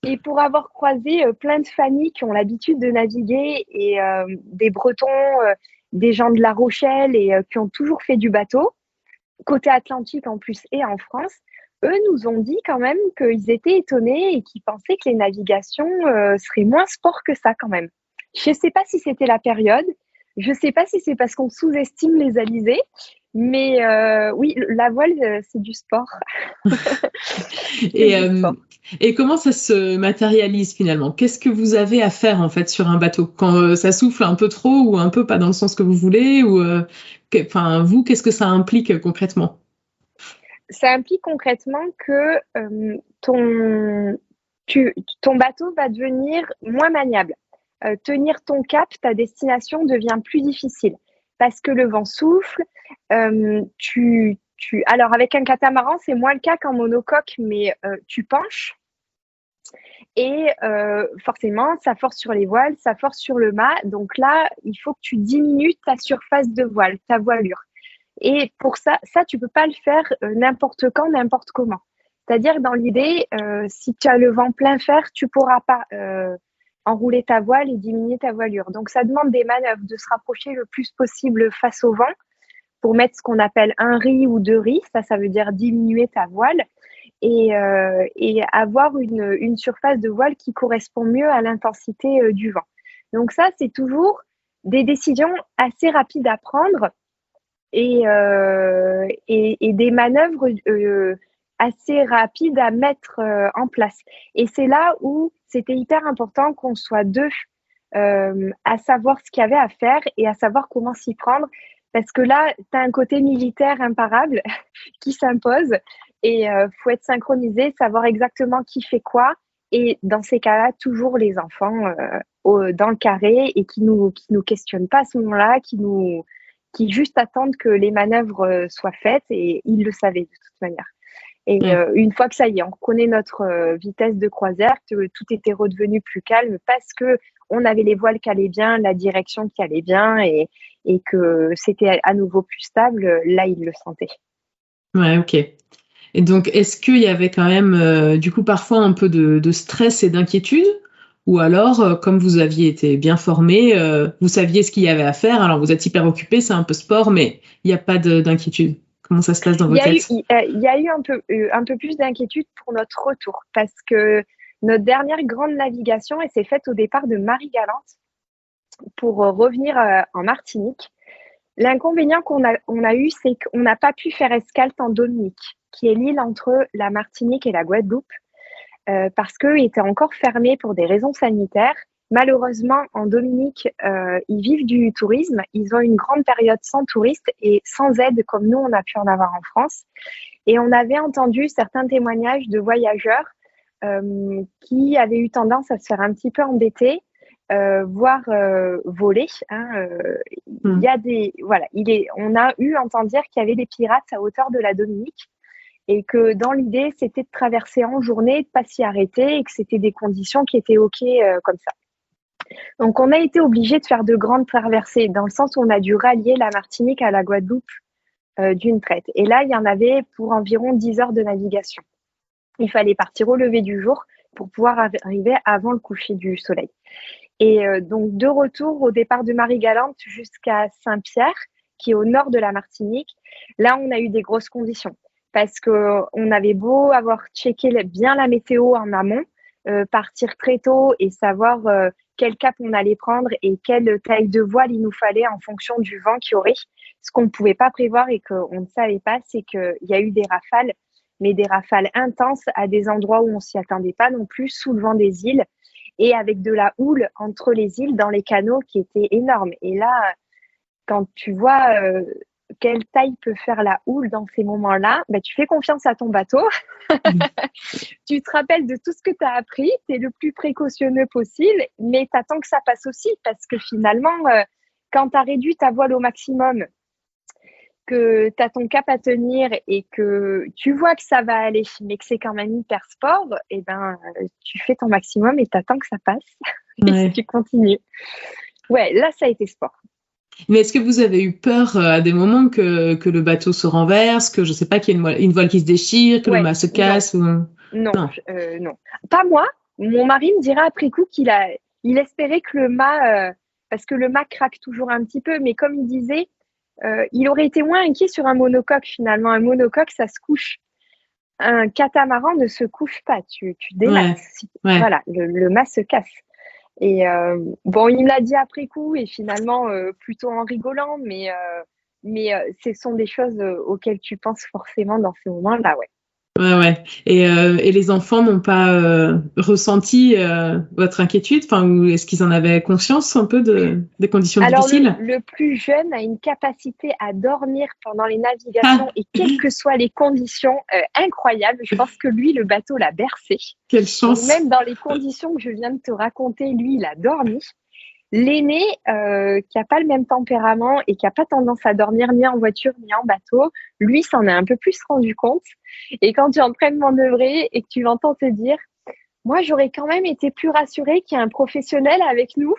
Et pour avoir croisé plein de familles qui ont l'habitude de naviguer et des Bretons, des gens de La Rochelle et qui ont toujours fait du bateau, côté Atlantique en plus et en France, eux nous ont dit quand même qu'ils étaient étonnés et qu'ils pensaient que les navigations seraient moins sport que ça quand même. Je ne sais pas si c'était la période, je ne sais pas si c'est parce qu'on sous-estime les alizés, mais oui, la voile, c'est du sport. Et comment ça se matérialise finalement? Qu'est-ce que vous avez à faire en fait sur un bateau quand ça souffle un peu trop ou un peu pas dans le sens que vous voulez ou vous, qu'est-ce que ça implique concrètement? Ça implique concrètement que ton bateau va devenir moins maniable. Tenir ton cap, ta destination devient plus difficile parce que le vent souffle. Alors, avec un catamaran, c'est moins le cas qu'en monocoque, mais tu penches. Et forcément, ça force sur les voiles, ça force sur le mât. Donc là, il faut que tu diminues ta surface de voile, ta voilure. Et pour ça, tu peux pas le faire n'importe quand, n'importe comment. C'est-à-dire, dans l'idée, si tu as le vent plein fer, tu pourras pas enrouler ta voile et diminuer ta voilure. Donc, ça demande des manœuvres, de se rapprocher le plus possible face au vent pour mettre ce qu'on appelle un ris ou deux ris. Ça veut dire diminuer ta voile et avoir une surface de voile qui correspond mieux à l'intensité du vent. Donc ça, c'est toujours des décisions assez rapides à prendre et des manœuvres assez rapides à mettre en place. Et c'est là où c'était hyper important qu'on soit deux à savoir ce qu'il y avait à faire et à savoir comment s'y prendre. Parce que là, tu as un côté militaire imparable qui s'impose et faut être synchronisé, savoir exactement qui fait quoi. Et dans ces cas-là, toujours les enfants dans le carré et qui nous questionnent pas à ce moment-là, qui juste attendent que les manœuvres soient faites et ils le savaient de toute manière. Et une fois que ça y est, on connaît notre vitesse de croisière, tout était redevenu plus calme parce que on avait les voiles qui allaient bien, la direction qui allait bien et que c'était à nouveau plus stable. Là, ils le sentaient. Ouais, ok. Et donc, est-ce qu'il y avait quand même, du coup, parfois un peu de stress et d'inquiétude? Ou alors, comme vous aviez été bien formé, vous saviez ce qu'il y avait à faire, alors vous êtes hyper occupé, c'est un peu sport, mais il n'y a pas d'inquiétude. Comment ça se passe dans vos têtes? Il y a eu un peu plus d'inquiétude pour notre retour parce que notre dernière grande navigation, elle s'est faite au départ de Marie-Galante pour revenir en Martinique. L'inconvénient qu'on a eu, c'est qu'on n'a pas pu faire escale en Dominique, qui est l'île entre la Martinique et la Guadeloupe, parce qu'eux étaient encore fermés pour des raisons sanitaires. Malheureusement, en Dominique, ils vivent du tourisme. Ils ont une grande période sans touristes et sans aide comme nous, on a pu en avoir en France. Et on avait entendu certains témoignages de voyageurs qui avaient eu tendance à se faire un petit peu embêter, voire voler. Il y a on a eu entendu dire qu'il y avait des pirates à hauteur de la Dominique et que dans l'idée, c'était de traverser en journée, de ne pas s'y arrêter et que c'était des conditions qui étaient OK comme ça. Donc, on a été obligé de faire de grandes traversées dans le sens où on a dû rallier la Martinique à la Guadeloupe d'une traite. Et là, il y en avait pour environ 10 heures de navigation. Il fallait partir au lever du jour, pour pouvoir arriver avant le coucher du soleil. Et donc, de retour au départ de Marie-Galante jusqu'à Saint-Pierre, qui est au nord de la Martinique, là, on a eu des grosses conditions parce qu'on avait beau avoir checké bien la météo en amont, partir très tôt et savoir quel cap on allait prendre et quelle taille de voile il nous fallait en fonction du vent qu'il y aurait. Ce qu'on ne pouvait pas prévoir et qu'on ne savait pas, c'est qu'il y a eu des rafales, mais des rafales intenses à des endroits où on ne s'y attendait pas non plus, sous le vent des îles, et avec de la houle entre les îles dans les canaux qui étaient énormes. Et là, quand tu vois quelle taille peut faire la houle dans ces moments-là, bah, tu fais confiance à ton bateau. Tu te rappelles de tout ce que tu as appris, tu es le plus précautionneux possible, mais tu attends que ça passe aussi parce que finalement, quand tu as réduit ta voile au maximum, que tu as ton cap à tenir et que tu vois que ça va aller, mais que c'est quand même hyper sport, et ben, tu fais ton maximum et tu attends que ça passe et tu continues. Ouais, là, ça a été sport. Mais est-ce que vous avez eu peur à des moments que le bateau se renverse, que je sais pas, qu'il y ait une voile qui se déchire, que le mât se casse non. Non. Pas moi. Mon mari me dira après coup qu'il espérait que le mât, parce que le mât craque toujours un petit peu, mais comme il disait, il aurait été moins inquiet sur un monocoque finalement. Un monocoque, ça se couche. Un catamaran ne se couche pas. Tu démasses. Ouais. Voilà, le mât se casse. Et bon, il me l'a dit après coup et finalement plutôt en rigolant, mais ce sont des choses auxquelles tu penses forcément dans ces moments-là, ouais. Ouais. Et les enfants n'ont pas ressenti votre inquiétude, enfin, ou est-ce qu'ils en avaient conscience un peu des conditions difficiles? Alors, le plus jeune a une capacité à dormir pendant les navigations et quelles que soient les conditions, incroyables. Je pense que lui, le bateau l'a bercé. Quelle chance! Donc, même dans les conditions que je viens de te raconter, lui, il a dormi. L'aîné, qui n'a pas le même tempérament et qui n'a pas tendance à dormir ni en voiture ni en bateau, lui s'en est un peu plus rendu compte. Et quand tu es en train de manœuvrer et que tu l'entends te dire, moi, j'aurais quand même été plus rassurée qu'il y ait un professionnel avec nous.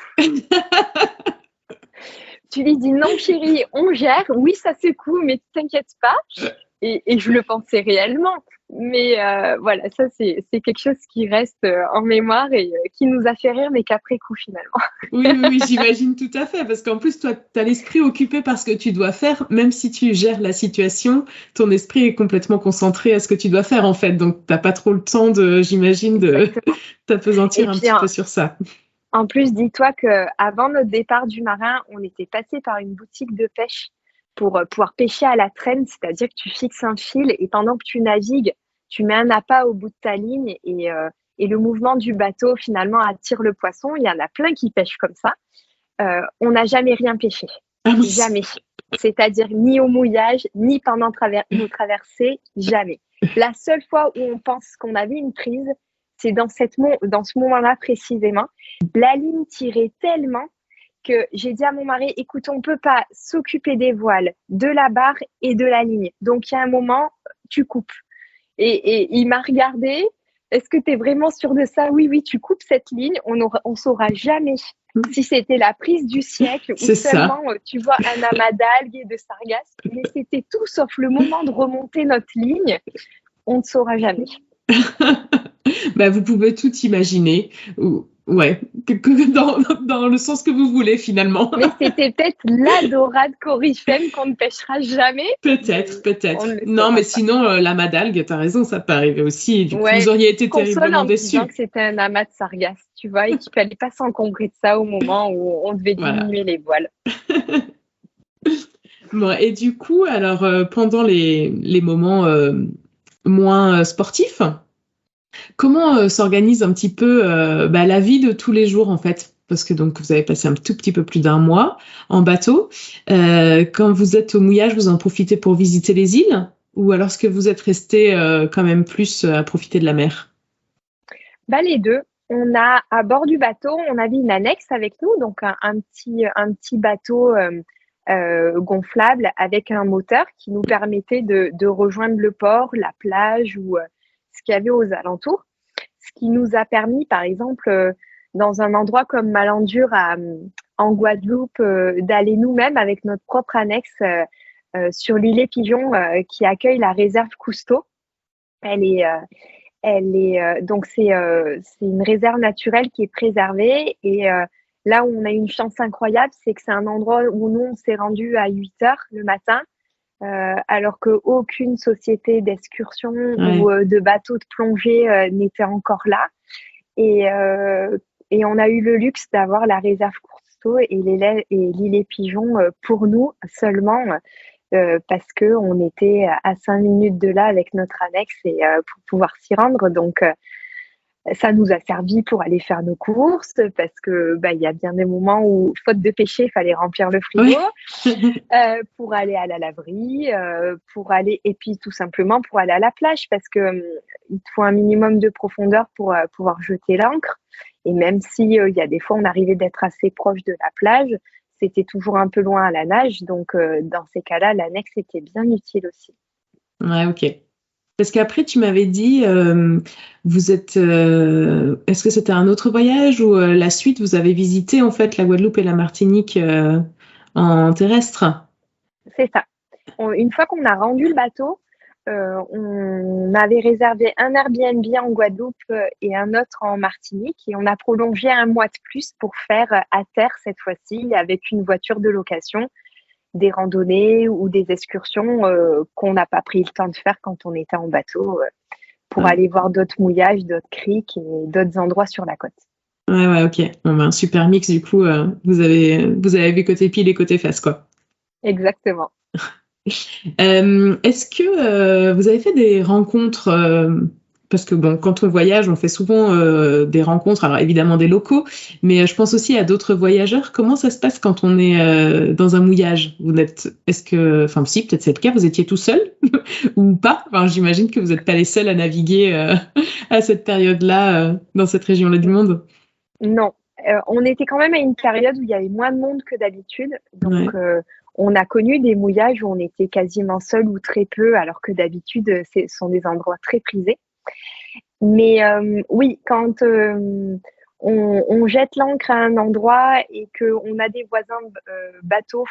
Tu lui dis, non, chérie, on gère. Oui, ça secoue, mais ne t'inquiète pas. Et je le pensais réellement. Mais voilà, ça, c'est quelque chose qui reste en mémoire et qui nous a fait rire, mais qu'après coup, finalement. Oui, j'imagine tout à fait. Parce qu'en plus, toi, tu as l'esprit occupé par ce que tu dois faire. Même si tu gères la situation, ton esprit est complètement concentré à ce que tu dois faire, en fait. Donc, tu n'as pas trop le temps, j'imagine, de t'apesantir un petit peu sur ça. En plus, dis-toi qu'avant notre départ du marin, on était passé par une boutique de pêche pour pouvoir pêcher à la traîne, c'est-à-dire que tu fixes un fil et pendant que tu navigues, tu mets un appât au bout de ta ligne et le mouvement du bateau finalement attire le poisson. Il y en a plein qui pêchent comme ça. On n'a jamais rien pêché. Jamais. C'est-à-dire ni au mouillage, ni pendant nos traversées, jamais. La seule fois où on pense qu'on avait une prise, c'est dans ce moment-là précisément. La ligne tirait tellement que j'ai dit à mon mari, écoute, on ne peut pas s'occuper des voiles, de la barre et de la ligne. Donc, il y a un moment, tu coupes. Et il m'a regardé. Est-ce que tu es vraiment sûr de ça? Oui, tu coupes cette ligne. On ne saura jamais si c'était la prise du siècle ou seulement, tu vois, un amas d'algues et de sargasses. Mais c'était tout sauf le moment de remonter notre ligne. On ne saura jamais. Bah, vous pouvez tout imaginer. Ouais, dans le sens que vous voulez finalement. Mais c'était peut-être la dorade coryphène qu'on ne pêchera jamais. Peut-être. Non, mais sinon, l'amas d'algues, t'as raison, ça peut arriver aussi. Et du coup, vous auriez été terriblement déçus. Disant que c'était un amas de sargasses, tu vois, et qu'il fallait pas s'encombrer de ça au moment où on devait diminuer les voiles. Bon, et du coup, alors, pendant les moments moins sportifs, comment s'organise un petit peu la vie de tous les jours en fait? Parce que donc vous avez passé un tout petit peu plus d'un mois en bateau. Quand vous êtes au mouillage, vous en profitez pour visiter les îles? Ou alors est-ce que vous êtes resté quand même plus à profiter de la mer? Les deux. On a à bord du bateau, on avait une annexe avec nous, donc un petit bateau gonflable avec un moteur qui nous permettait de rejoindre le port, la plage ou ce qu'il y avait aux alentours. Ce qui nous a permis, par exemple, dans un endroit comme Malandur en Guadeloupe, d'aller nous-mêmes avec notre propre annexe sur l'île Pigeon qui accueille la réserve Cousteau. Elle Donc c'est une réserve naturelle qui est préservée et là où on a une chance incroyable, c'est que c'est un endroit où nous on s'est rendu à 8 heures le matin, alors qu'aucune société d'excursion ou de bateau de plongée n'était encore là. Et on a eu le luxe d'avoir la réserve Cousteau et l'île et Pigeon pour nous seulement, parce qu'on était à 5 minutes de là avec notre annexe et pour pouvoir s'y rendre. Donc, ça nous a servi pour aller faire nos courses parce que il y a bien des moments où, faute de pêcher, il fallait remplir le frigo, pour aller à la laverie, pour aller et puis tout simplement pour aller à la plage parce que il te faut un minimum de profondeur pour pouvoir jeter l'ancre. Et même si il y a des fois on arrivait d'être assez proche de la plage, c'était toujours un peu loin à la nage. Donc dans ces cas-là, l'annexe était bien utile aussi. Ouais, ok. Parce qu'après, tu m'avais dit, vous êtes, est-ce que c'était un autre voyage ou la suite, vous avez visité en fait la Guadeloupe et la Martinique en terrestre? C'est ça. Une fois qu'on a rendu le bateau, on avait réservé un Airbnb en Guadeloupe et un autre en Martinique et on a prolongé 1 mois de plus pour faire à terre cette fois-ci avec une voiture de location, des randonnées ou des excursions qu'on n'a pas pris le temps de faire quand on était en bateau pour aller voir d'autres mouillages, d'autres criques et d'autres endroits sur la côte. Ouais, ok. Bon, un super mix du coup. Vous avez vu côté pile et côté face, quoi. Exactement. Est-ce que vous avez fait des rencontres parce que bon, quand on voyage, on fait souvent des rencontres, alors évidemment des locaux, mais je pense aussi à d'autres voyageurs. Comment ça se passe quand on est dans un mouillage? Enfin si, peut-être c'est le cas, vous étiez tout seul ou pas? Enfin, j'imagine que vous n'êtes pas les seuls à naviguer à cette période-là dans cette région-là du monde. Non, on était quand même à une période où il y avait moins de monde que d'habitude, donc on a connu des mouillages où on était quasiment seul ou très peu, alors que d'habitude, ce sont des endroits très prisés. Mais oui, quand on jette l'ancre à un endroit et qu'on a des voisins bateaux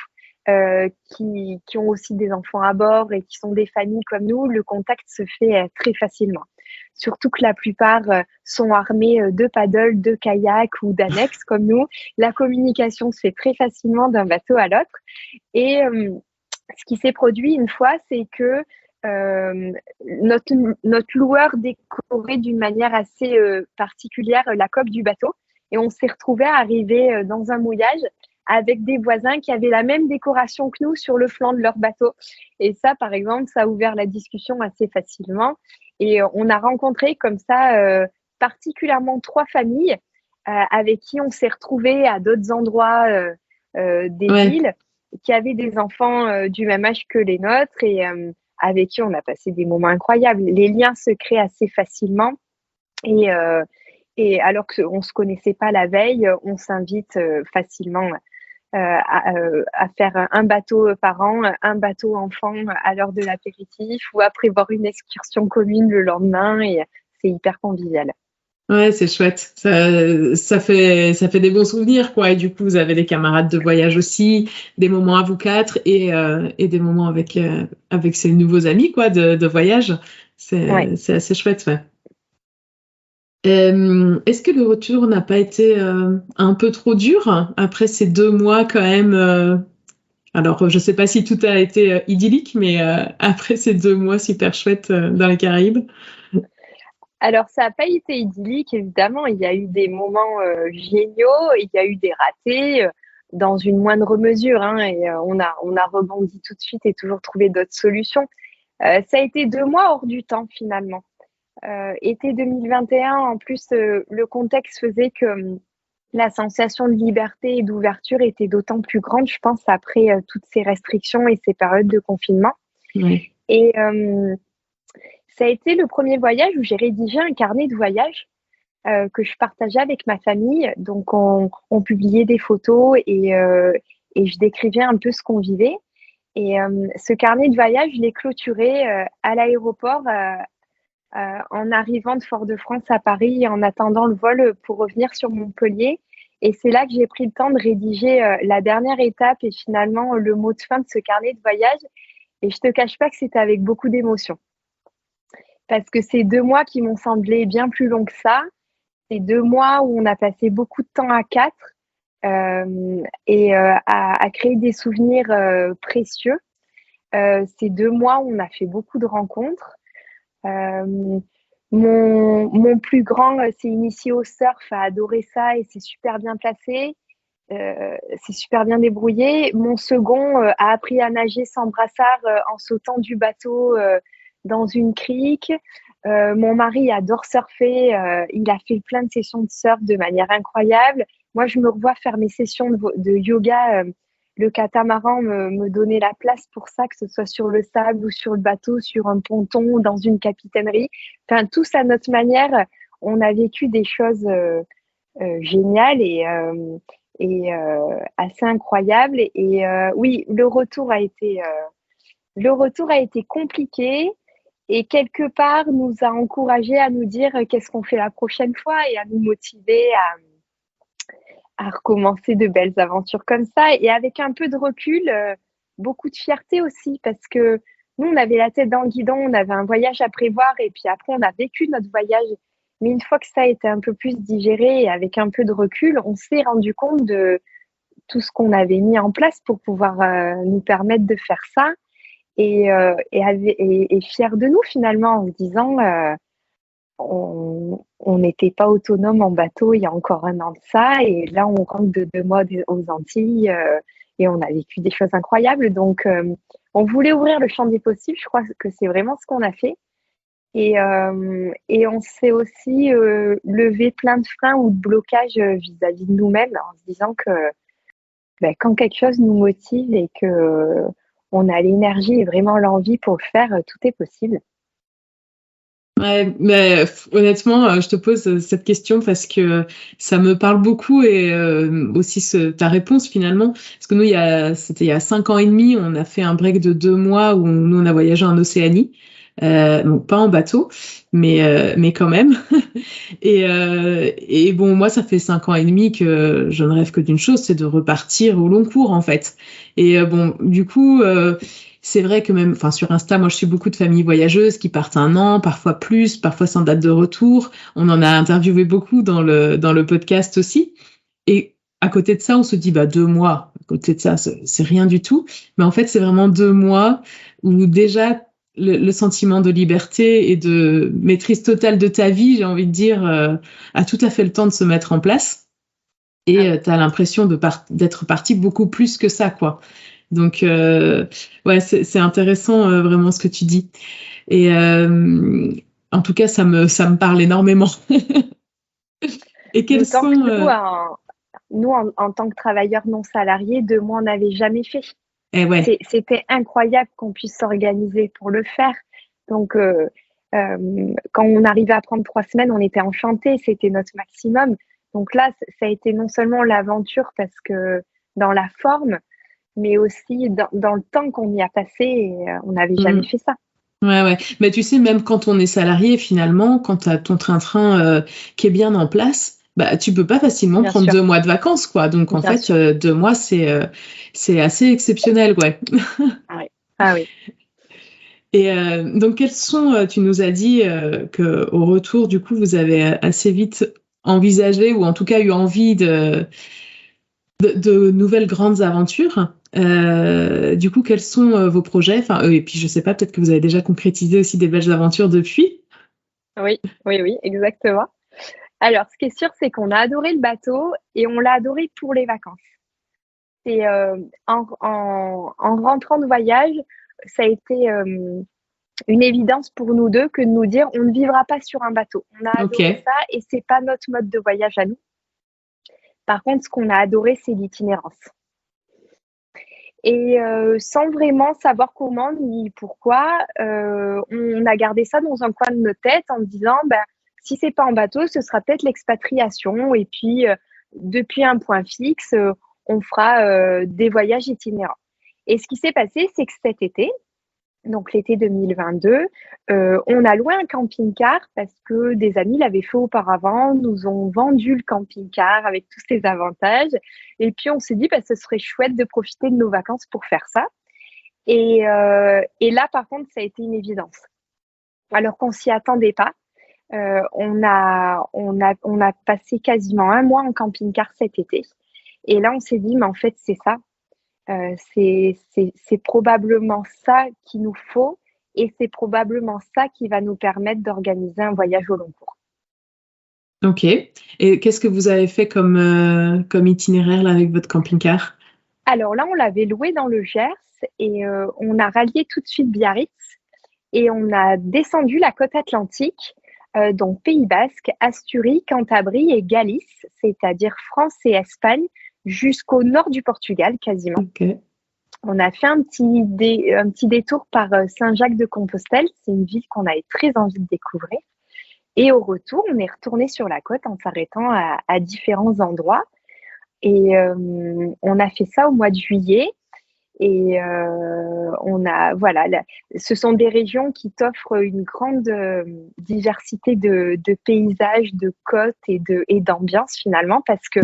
qui ont aussi des enfants à bord et qui sont des familles comme nous, le contact se fait très facilement. Surtout que la plupart sont armés de paddles, de kayaks ou d'annexes comme nous. La communication se fait très facilement d'un bateau à l'autre. Et ce qui s'est produit une fois, c'est que notre loueur décorait d'une manière assez particulière la coque du bateau. Et on s'est retrouvé à arriver dans un mouillage avec des voisins qui avaient la même décoration que nous sur le flanc de leur bateau. Et ça, par exemple, ça a ouvert la discussion assez facilement. Et on a rencontré comme ça particulièrement 3 familles avec qui on s'est retrouvés à d'autres endroits des îles, qui avaient des enfants du même âge que les nôtres et avec qui on a passé des moments incroyables. Les liens se créent assez facilement et alors qu'on ne se connaissait pas la veille, on s'invite facilement à faire un bateau par an, un bateau enfant à l'heure de l'apéritif ou à prévoir une excursion commune le lendemain et c'est hyper convivial. Ouais, c'est chouette. Ça fait des bons souvenirs, quoi. Et du coup, vous avez des camarades de voyage aussi, des moments à vous 4 et des moments avec ces nouveaux amis, quoi, de voyage. C'est assez chouette, ouais. Est-ce que le retour n'a pas été un peu trop dur après ces 2 mois quand même alors, je ne sais pas si tout a été idyllique, mais après ces 2 mois super chouettes dans les Caraïbes. Alors, ça n'a pas été idyllique, évidemment. Il y a eu des moments géniaux, il y a eu des ratés dans une moindre mesure, hein, et on a rebondi tout de suite et toujours trouvé d'autres solutions. Ça a été 2 mois hors du temps, finalement. Été 2021, en plus, le contexte faisait que la sensation de liberté et d'ouverture était d'autant plus grande, je pense, après toutes ces restrictions et ces périodes de confinement. Oui. Et ça a été le premier voyage où j'ai rédigé un carnet de voyage que je partageais avec ma famille. Donc, on publiait des photos et je décrivais un peu ce qu'on vivait. Et ce carnet de voyage, je l'ai clôturé à l'aéroport en arrivant de Fort-de-France à Paris et en attendant le vol pour revenir sur Montpellier. Et c'est là que j'ai pris le temps de rédiger la dernière étape et finalement le mot de fin de ce carnet de voyage. Et je te cache pas que c'était avec beaucoup d'émotion. parce que c'est 2 mois qui m'ont semblé bien plus longs que ça. C'est 2 mois où on a passé beaucoup de temps à quatre et à créer des souvenirs précieux. C'est 2 mois où on a fait beaucoup de rencontres. Mon plus grand s'est initié au surf, a adoré ça et s'est super bien placé. C'est super bien débrouillé. Mon second a appris à nager sans brassard en sautant du bateau dans une crique. Mon mari adore surfer. Il a fait plein de sessions de surf de manière incroyable. Moi, je me revois faire mes sessions de yoga. Le catamaran me donnait la place pour ça, que ce soit sur le sable ou sur le bateau, sur un ponton ou dans une capitainerie. Enfin, tous à notre manière, on a vécu des choses géniales et assez incroyable. Et oui, le retour a été compliqué et quelque part nous a encouragés à nous dire qu'est-ce qu'on fait la prochaine fois et à nous motiver à recommencer de belles aventures comme ça. Et avec un peu de recul, beaucoup de fierté aussi parce que nous, on avait la tête dans le guidon, on avait un voyage à prévoir et puis après, on a vécu notre voyage. Mais une fois que ça a été un peu plus digéré et avec un peu de recul, on s'est rendu compte de tout ce qu'on avait mis en place pour pouvoir nous permettre de faire ça et fier de nous finalement en se disant on n'était pas autonome en bateau il y a encore un an de ça et là on rentre de 2 mois aux Antilles et on a vécu des choses incroyables. Donc on voulait ouvrir le champ des possibles, je crois que c'est vraiment ce qu'on a fait. Et on s'est aussi levé plein de freins ou de blocages vis-à-vis de nous-mêmes en se disant que quand quelque chose nous motive et que on a l'énergie et vraiment l'envie pour le faire, tout est possible. Ouais, mais honnêtement, je te pose cette question parce que ça me parle beaucoup et aussi ta réponse finalement. Parce que nous, c'était il y a 5 ans et demi, on a fait un break de 2 mois où nous, on a voyagé en Océanie. Donc pas en bateau, mais quand même. Et bon, moi, ça fait 5 ans et demi que je ne rêve que d'une chose, c'est de repartir au long cours en fait. Et bon, du coup, c'est vrai que même, enfin, sur Insta, moi, je suis beaucoup de familles voyageuses qui partent un an, parfois plus, parfois sans date de retour. On en a interviewé beaucoup dans le podcast aussi. Et à côté de ça, on se dit, 2 mois. À côté de ça, c'est rien du tout. Mais en fait, c'est vraiment 2 mois où déjà, le sentiment de liberté et de maîtrise totale de ta vie, j'ai envie de dire, a tout à fait le temps de se mettre en place. Et tu as l'impression d'être parti beaucoup plus que ça, quoi. Donc, ouais, c'est intéressant vraiment ce que tu dis. Et en tout cas, ça me parle énormément. Et quels D'autant sont... que nous, en tant que travailleurs non salariés, 2 mois, on n'avait jamais fait. ouais. C'était incroyable qu'on puisse s'organiser pour le faire. Donc, quand on arrivait à prendre 3 semaines, on était enchantés, c'était notre maximum. Donc là, ça a été non seulement l'aventure parce que dans la forme, mais aussi dans le temps qu'on y a passé, et on n'avait jamais fait ça. Ouais. Mais tu sais, même quand on est salarié, finalement, quand tu as ton train-train qui est bien en place, tu peux pas facilement Bien prendre sûr. 2 mois de vacances, quoi. Donc, en Bien fait, 2 mois, c'est assez exceptionnel, ouais. Ah oui. Et donc, tu nous as dit qu'au retour, du coup, vous avez assez vite envisagé, ou en tout cas eu envie de nouvelles grandes aventures. Du coup, quels sont vos projets? Enfin, et puis, je sais pas, peut-être que vous avez déjà concrétisé aussi des belles aventures depuis. Oui, exactement. Alors, ce qui est sûr, c'est qu'on a adoré le bateau et on l'a adoré pour les vacances. C'est en rentrant de voyage, ça a été une évidence pour nous deux que de nous dire on ne vivra pas sur un bateau. On a adoré ça et c'est pas notre mode de voyage à nous. Par contre, ce qu'on a adoré, c'est l'itinérance. Et sans vraiment savoir comment ni pourquoi, on a gardé ça dans un coin de notre tête en se disant si c'est pas en bateau, ce sera peut-être l'expatriation. Et puis, depuis un point fixe, on fera des voyages itinérants. Et ce qui s'est passé, c'est que cet été, donc l'été 2022, on a loué un camping-car parce que des amis l'avaient fait auparavant, nous ont vendu le camping-car avec tous ses avantages. Et puis on s'est dit, ce serait chouette de profiter de nos vacances pour faire ça. Et là, par contre, ça a été une évidence. alors qu'on s'y attendait pas. On a passé quasiment un mois en camping-car cet été. Et là, on s'est dit, mais en fait, c'est ça. C'est probablement ça qu'il nous faut et c'est probablement ça qui va nous permettre d'organiser un voyage au long cours. Ok. Et qu'est-ce que vous avez fait comme itinéraire là, avec votre camping-car? Alors là, on l'avait loué dans le Gers et on a rallié tout de suite Biarritz et on a descendu la côte atlantique, donc Pays Basque, Asturie, Cantabrie et Galice, c'est-à-dire France et Espagne, jusqu'au nord du Portugal quasiment. Ok. On a fait un petit détour par Saint-Jacques-de-Compostelle. C'est une ville qu'on avait très envie de découvrir. Et au retour, on est retourné sur la côte en s'arrêtant à différents endroits. Et on a fait ça au mois de juillet. Et ce sont des régions qui t'offrent une grande diversité de paysages, de côtes et d'ambiance finalement, parce que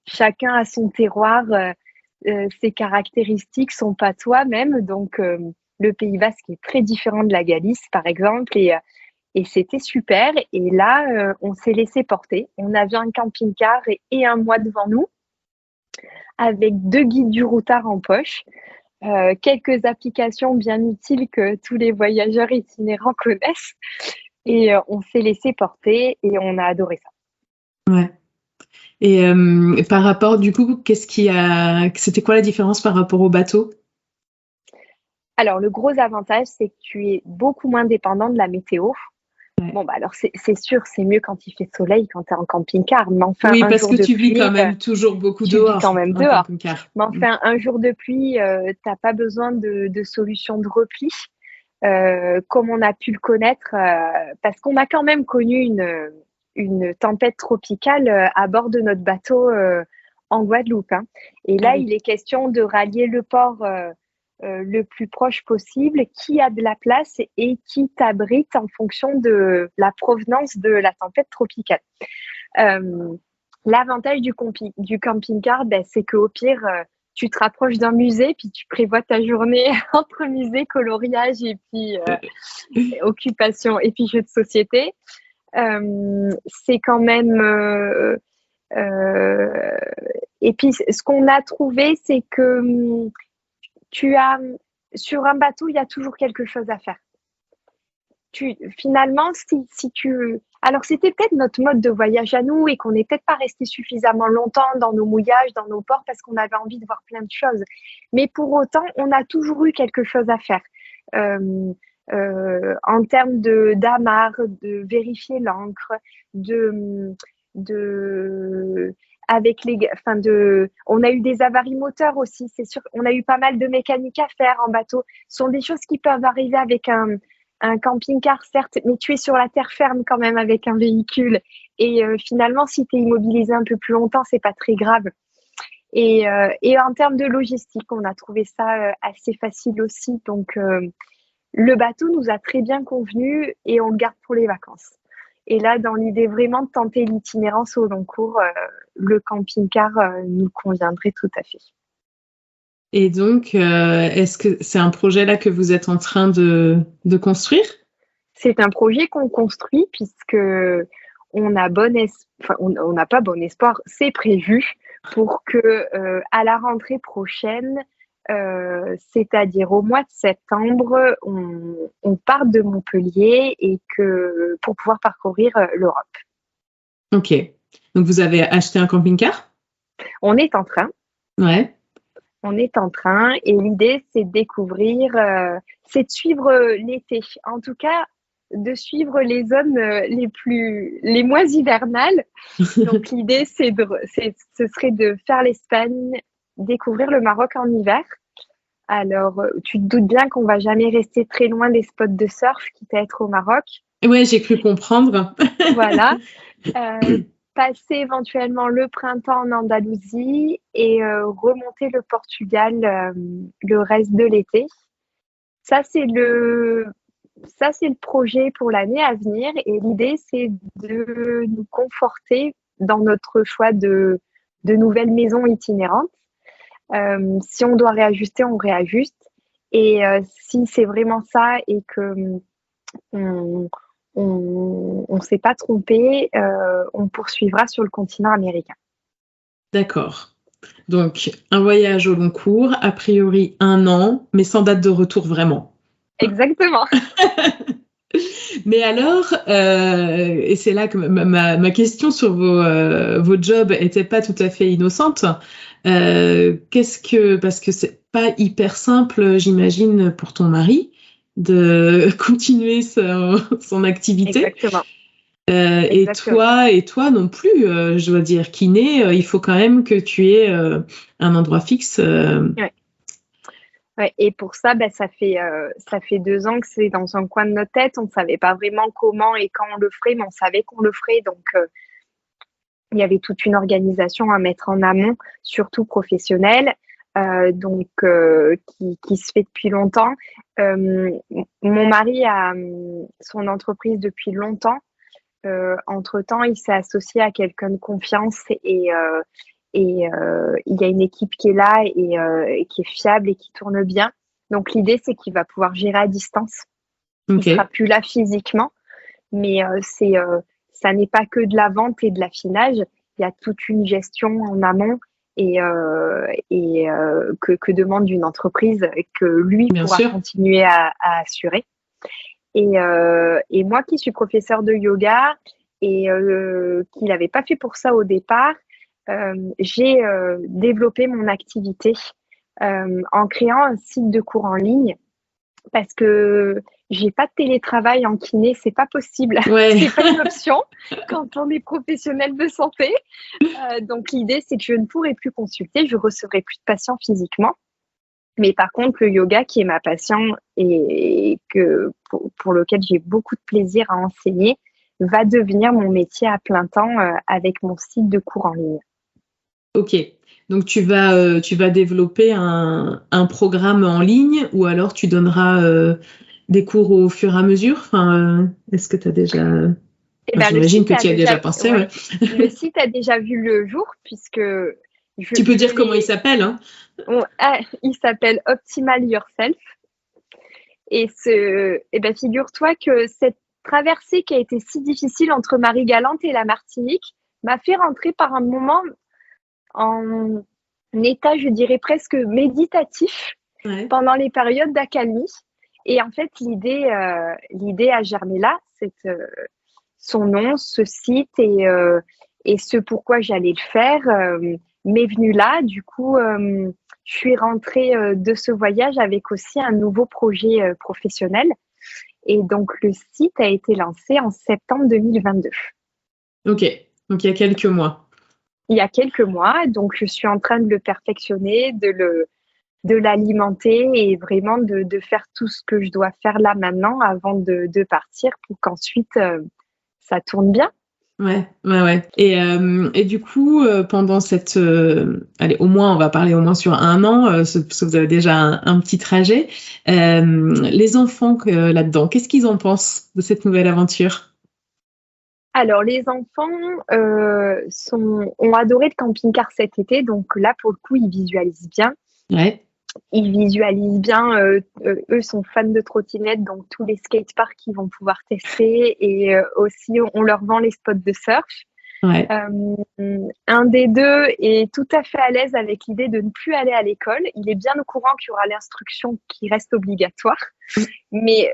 chacun a son terroir. Ses caractéristiques sont pas toi-même. Donc, le Pays Basque est très différent de la Galice, par exemple, et c'était super. Et là, on s'est laissé porter. On avait un camping-car et un mois devant nous, avec 2 guides du routard en poche, quelques applications bien utiles que tous les voyageurs itinérants connaissent. Et on s'est laissé porter et on a adoré ça. Ouais. Et par rapport, du coup, c'était quoi la différence par rapport au bateau? Alors, le gros avantage, c'est que tu es beaucoup moins dépendant de la météo. Ouais. Bon, bah alors c'est sûr, c'est mieux quand il fait soleil, quand tu es en camping-car. Mais enfin, Oui, un parce jour que de tu vis pluie, quand même toujours beaucoup tu vis dehors quand même en dehors. camping-car. Mais enfin, un jour de pluie, t'as pas besoin de solution de repli, comme on a pu le connaître, parce qu'on a quand même connu une tempête tropicale à bord de notre bateau en Guadeloupe. Hein. Et là, il est question de rallier le port le plus proche possible, qui a de la place et qui t'abrite en fonction de la provenance de la tempête tropicale. L'avantage du camping-car, c'est qu'au pire, tu te rapproches d'un musée, puis tu prévois ta journée entre musée, coloriage et puis occupation et puis jeux de société. C'est quand même... et puis, ce qu'on a trouvé, c'est que sur un bateau, il y a toujours quelque chose à faire. Finalement, si tu... Alors, c'était peut-être notre mode de voyage à nous et qu'on n'est peut-être pas resté suffisamment longtemps dans nos mouillages, dans nos ports, parce qu'on avait envie de voir plein de choses. Mais pour autant, on a toujours eu quelque chose à faire. En termes d'amarre, de vérifier l'encre, on a eu des avaries moteurs aussi, c'est sûr. On a eu pas mal de mécanique à faire en bateau. Ce sont des choses qui peuvent arriver avec un camping-car, certes, mais tu es sur la terre ferme quand même avec un véhicule. Et finalement, si tu es immobilisé un peu plus longtemps, c'est pas très grave. Et en termes de logistique, on a trouvé ça assez facile aussi. Donc, le bateau nous a très bien convenu et on le garde pour les vacances. Et là, dans l'idée vraiment de tenter l'itinérance au long cours, le camping-car nous conviendrait tout à fait. Et donc, est-ce que c'est un projet là que vous êtes en train de construire? C'est un projet qu'on construit puisque on n'a pas bon espoir, c'est prévu pour que à la rentrée prochaine, c'est-à-dire au mois de septembre, on parte de Montpellier et que pour pouvoir parcourir l'Europe. Ok. Donc vous avez acheté un camping-car? On est en train. Ouais. On est en train et l'idée, c'est de découvrir, c'est de suivre l'été. En tout cas, de suivre les zones les moins hivernales. Donc, l'idée, ce serait de faire l'Espagne, découvrir le Maroc en hiver. Alors, tu te doutes bien qu'on va jamais rester très loin des spots de surf, quitte à être au Maroc. Ouais, j'ai cru comprendre. Voilà. Passer éventuellement le printemps en Andalousie et remonter le Portugal le reste de l'été. Ça, c'est le projet pour l'année à venir. Et l'idée, c'est de nous conforter dans notre choix de nouvelles maisons itinérantes. Si on doit réajuster, on réajuste. Et si c'est vraiment ça et que on s'est pas trompé, on poursuivra sur le continent américain. D'accord. Donc, un voyage au long cours, a priori 1 an, mais sans date de retour vraiment. Exactement. Mais alors, et c'est là que ma question sur vos jobs était pas tout à fait innocente. Parce que c'est pas hyper simple, j'imagine, pour ton mari de continuer son activité. Exactement. Et toi non plus, je dois dire, kiné, il faut quand même que tu aies un endroit fixe. Ouais. Ouais, et pour ça, ça fait 2 ans que c'est dans un coin de notre tête. On ne savait pas vraiment comment et quand on le ferait, mais on savait qu'on le ferait. Donc, il y avait toute une organisation à mettre en amont, surtout professionnelle, qui se fait depuis longtemps. Mon mari a son entreprise depuis longtemps. Entre-temps, il s'est associé à quelqu'un de confiance et il y a une équipe qui est là et qui est fiable et qui tourne bien. Donc, l'idée, c'est qu'il va pouvoir gérer à distance. Ok. Il ne sera plus là physiquement, mais ça n'est pas que de la vente et de l'affinage. Il y a toute une gestion en amont que demande une entreprise que lui Bien pourra sûr. continuer à assurer. Et moi qui suis professeure de yoga et qui l'avais pas fait pour ça au départ, j'ai développé mon activité en créant un site de cours en ligne parce que j'ai pas de télétravail en kiné, c'est pas possible. Ouais. C'est pas une option quand on est professionnel de santé. Donc l'idée, c'est que je ne pourrai plus consulter, je recevrai plus de patients physiquement. Mais par contre, le yoga, qui est ma passion et pour lequel j'ai beaucoup de plaisir à enseigner, va devenir mon métier à plein temps avec mon site de cours en ligne. Ok. Donc, tu vas développer un programme en ligne ou alors tu donneras des cours au fur et à mesure. Enfin, est-ce que tu as déjà... j'imagine que tu y as déjà pensé. Ouais. Le site a déjà vu le jour puisque... Tu peux dire comment il s'appelle, hein? Il s'appelle Optimal Yourself. Et figure-toi que cette traversée qui a été si difficile entre Marie-Galante et la Martinique m'a fait rentrer par un moment en état, je dirais presque méditatif, pendant les périodes d'accalmie. Et en fait, l'idée a germé là, son nom, ce site et ce pourquoi j'allais le faire m'est venu là. Du coup, je suis rentrée de ce voyage avec aussi un nouveau projet professionnel. Et donc, le site a été lancé en septembre 2022. Ok, donc il y a quelques mois. Il y a quelques mois, donc je suis en train de le perfectionner, de l'alimenter et vraiment de faire tout ce que je dois faire là maintenant avant de partir pour qu'ensuite ça tourne bien. Ouais. Et du coup, pendant cette... allez, au moins, on va parler au moins sur 1 an, parce que vous avez déjà un petit trajet. Les enfants là-dedans, qu'est-ce qu'ils en pensent de cette nouvelle aventure? Alors, les enfants ont adoré le camping-car cet été, donc là, pour le coup, ils visualisent bien. Ouais. Ils visualisent bien, eux sont fans de trottinettes, donc tous les skateparks qu'ils vont pouvoir tester et aussi on leur vend les spots de surf. Ouais. Un des deux est tout à fait à l'aise avec l'idée de ne plus aller à l'école. Il est bien au courant qu'il y aura l'instruction qui reste obligatoire, mais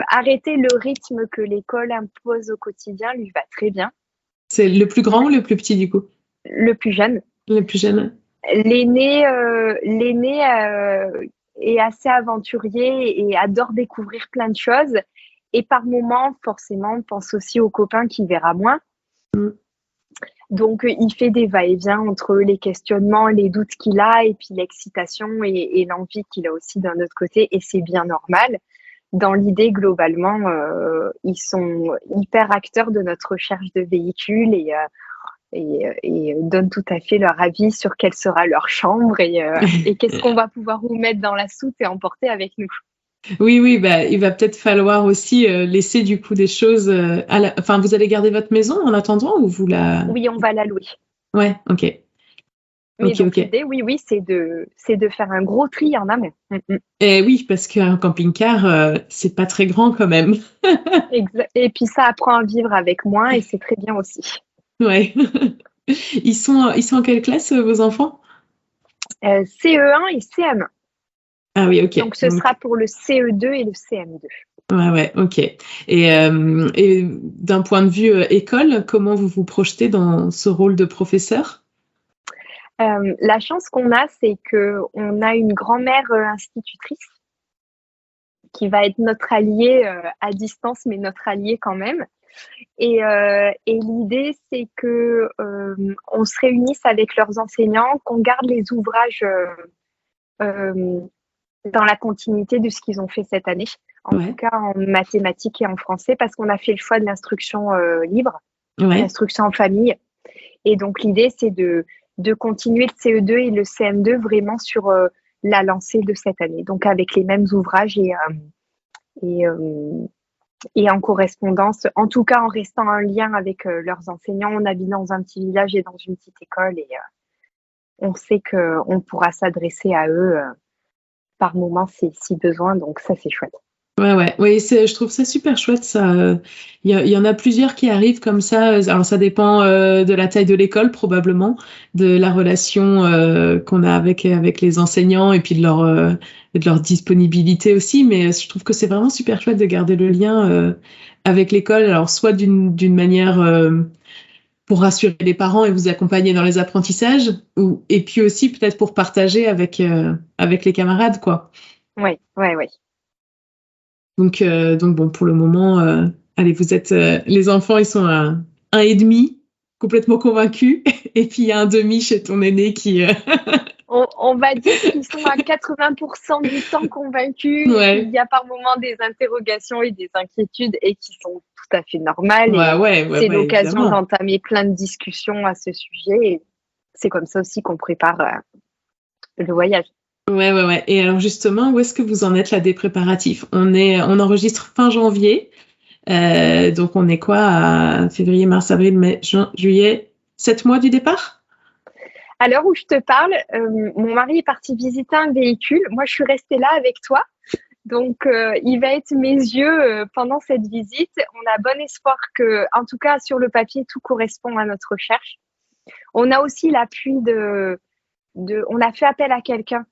arrêter le rythme que l'école impose au quotidien lui va très bien. C'est le plus grand ou le plus petit du coup? Le plus jeune. Le plus jeune. L'aîné est assez aventurier et adore découvrir plein de choses. Et par moments, forcément, pense aussi aux copains qu'il verra moins. Donc, il fait des va-et-vient entre les questionnements, les doutes qu'il a et puis l'excitation et l'envie qu'il a aussi d'un autre côté. Et c'est bien normal. Dans l'idée, globalement, ils sont hyper acteurs de notre recherche de véhicules et donnent tout à fait leur avis sur quelle sera leur chambre et qu'est-ce qu'on va pouvoir vous mettre dans la soute et emporter avec nous. Oui, il va peut-être falloir aussi laisser du coup des choses Enfin, vous allez garder votre maison en attendant ou vous la... Oui, on va la louer. Ouais, ok. Mais Ok, donc ok. l'idée, oui, c'est de faire un gros tri en amont. Et oui, parce qu'un camping-car, c'est pas très grand quand même. Et puis ça apprend à vivre avec moins et c'est très bien aussi. Ouais. Ils sont en quelle classe, vos enfants? CE1 et CM1. Ah oui, ok. Donc ce sera pour le CE2 et le CM2. Ouais, ouais, ok. Et d'un point de vue école, comment vous vous projetez dans ce rôle de professeur? La chance qu'on a, c'est qu'on a une grand-mère institutrice qui va être notre alliée à distance, mais notre alliée quand même. Et l'idée, c'est que on se réunisse avec leurs enseignants, qu'on garde les ouvrages euh, dans la continuité de ce qu'ils ont fait cette année, en tout Ouais, cas en mathématiques et en français, parce qu'on a fait le choix de l'instruction libre, ouais. l'instruction en famille. Et donc l'idée, c'est de continuer le CE2 et le CM2 vraiment sur la lancée de cette année, donc avec les mêmes ouvrages et, euh, et en correspondance, en tout cas en restant en lien avec leurs enseignants. On habite dans un petit village et dans une petite école et on sait qu'on pourra s'adresser à eux par moment si besoin, donc ça c'est chouette. Ouais, ouais, oui, je trouve ça super chouette, ça. Il y en a plusieurs qui arrivent comme ça. Alors, ça dépend de la taille de l'école, probablement, de la relation qu'on a avec les enseignants et puis de leur disponibilité aussi. Mais je trouve que c'est vraiment super chouette de garder le lien avec l'école. Alors, soit d'une manière pour rassurer les parents et vous accompagner dans les apprentissages, et puis aussi peut-être pour partager avec les camarades, quoi. Oui, oui, oui. Donc bon, pour le moment, allez, vous êtes les enfants, ils sont à 1,5, complètement convaincus, et puis il y a un demi chez ton aîné qui, On va dire qu'ils sont à 80% du temps convaincus et qu'il ouais, y a par moments des interrogations et des inquiétudes et qui sont tout à fait normales. Et ouais, c'est ouais, l'occasion évidemment. d'entamer plein de discussions à ce sujet. Et c'est comme ça aussi qu'on prépare le voyage. Ouais. Et alors justement, où est-ce que vous en êtes là des préparatifs? On enregistre fin janvier, donc on est quoi à février, mars, avril, mai, juin, juillet, 7 mois du départ? À l'heure où je te parle, mon mari est parti visiter un véhicule. Moi, je suis restée là avec toi. Donc, il va être mes yeux pendant cette visite. On a bon espoir que, en tout cas, sur le papier, tout correspond à notre recherche. On a aussi l'appui on a fait appel à quelqu'un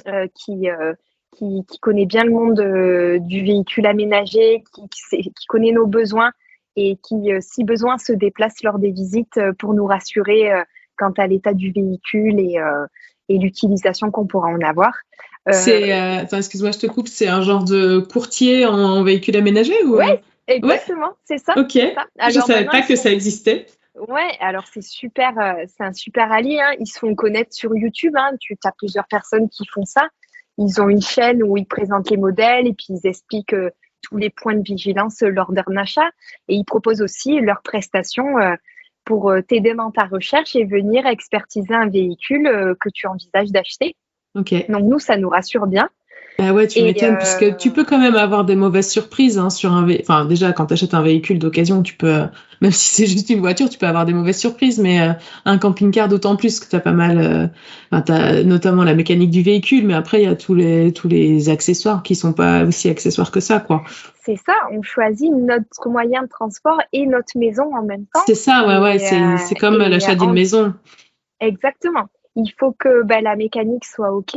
euh, qui, euh, qui connaît bien le monde du véhicule aménagé, qui connaît nos besoins et qui, si besoin, se déplace lors des visites pour nous rassurer quant à l'état du véhicule et l'utilisation qu'on pourra en avoir. Attends, excuse-moi, je te coupe, c'est un genre de courtier en véhicule aménagé ou? Ouais, Ouais, exactement, c'est ça, ok. c'est ça. Je Alors savais maintenant, pas que ça existait. ouais, alors c'est super, c'est un super allié, hein. Ils se font connaître sur YouTube, hein. Tu as plusieurs personnes qui font ça. Ils ont une chaîne où ils présentent les modèles et puis ils expliquent tous les points de vigilance lors d'un achat. Et ils proposent aussi leurs prestations pour t'aider dans ta recherche et venir expertiser un véhicule que tu envisages d'acheter. Ok. Donc nous, ça nous rassure bien. Ah ouais, tu Et m'étonnes, puisque tu peux quand même avoir des mauvaises surprises hein, sur Enfin, déjà, quand tu achètes un véhicule d'occasion, tu peux, même si c'est juste une voiture, tu peux avoir des mauvaises surprises, mais un camping-car d'autant plus que tu as pas mal, enfin, t'as notamment la mécanique du véhicule, mais après, il y a tous les accessoires qui sont pas aussi accessoires que ça, quoi. c'est ça, on choisit notre moyen de transport et notre maison en même temps. C'est ça, ouais, Et, c'est comme l'achat d'une maison. exactement. Il faut que la mécanique soit OK,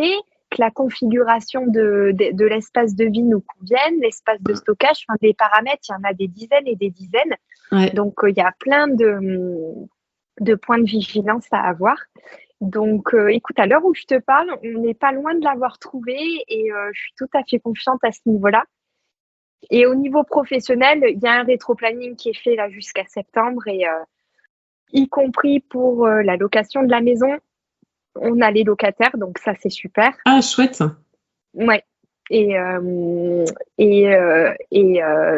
que la configuration de l'espace de vie nous convienne, l'espace de stockage, enfin, des paramètres, il y en a des dizaines et des dizaines. Ouais. Donc, il y a plein de points de vigilance à avoir. Donc, écoute, à l'heure où je te parle, on n'est pas loin de l'avoir trouvé et je suis tout à fait confiante à ce niveau-là. Et au niveau professionnel, il y a un rétro-planning qui est fait là jusqu'à septembre et y compris pour la location de la maison. On a les locataires, donc ça c'est super. Ah, chouette. Ouais.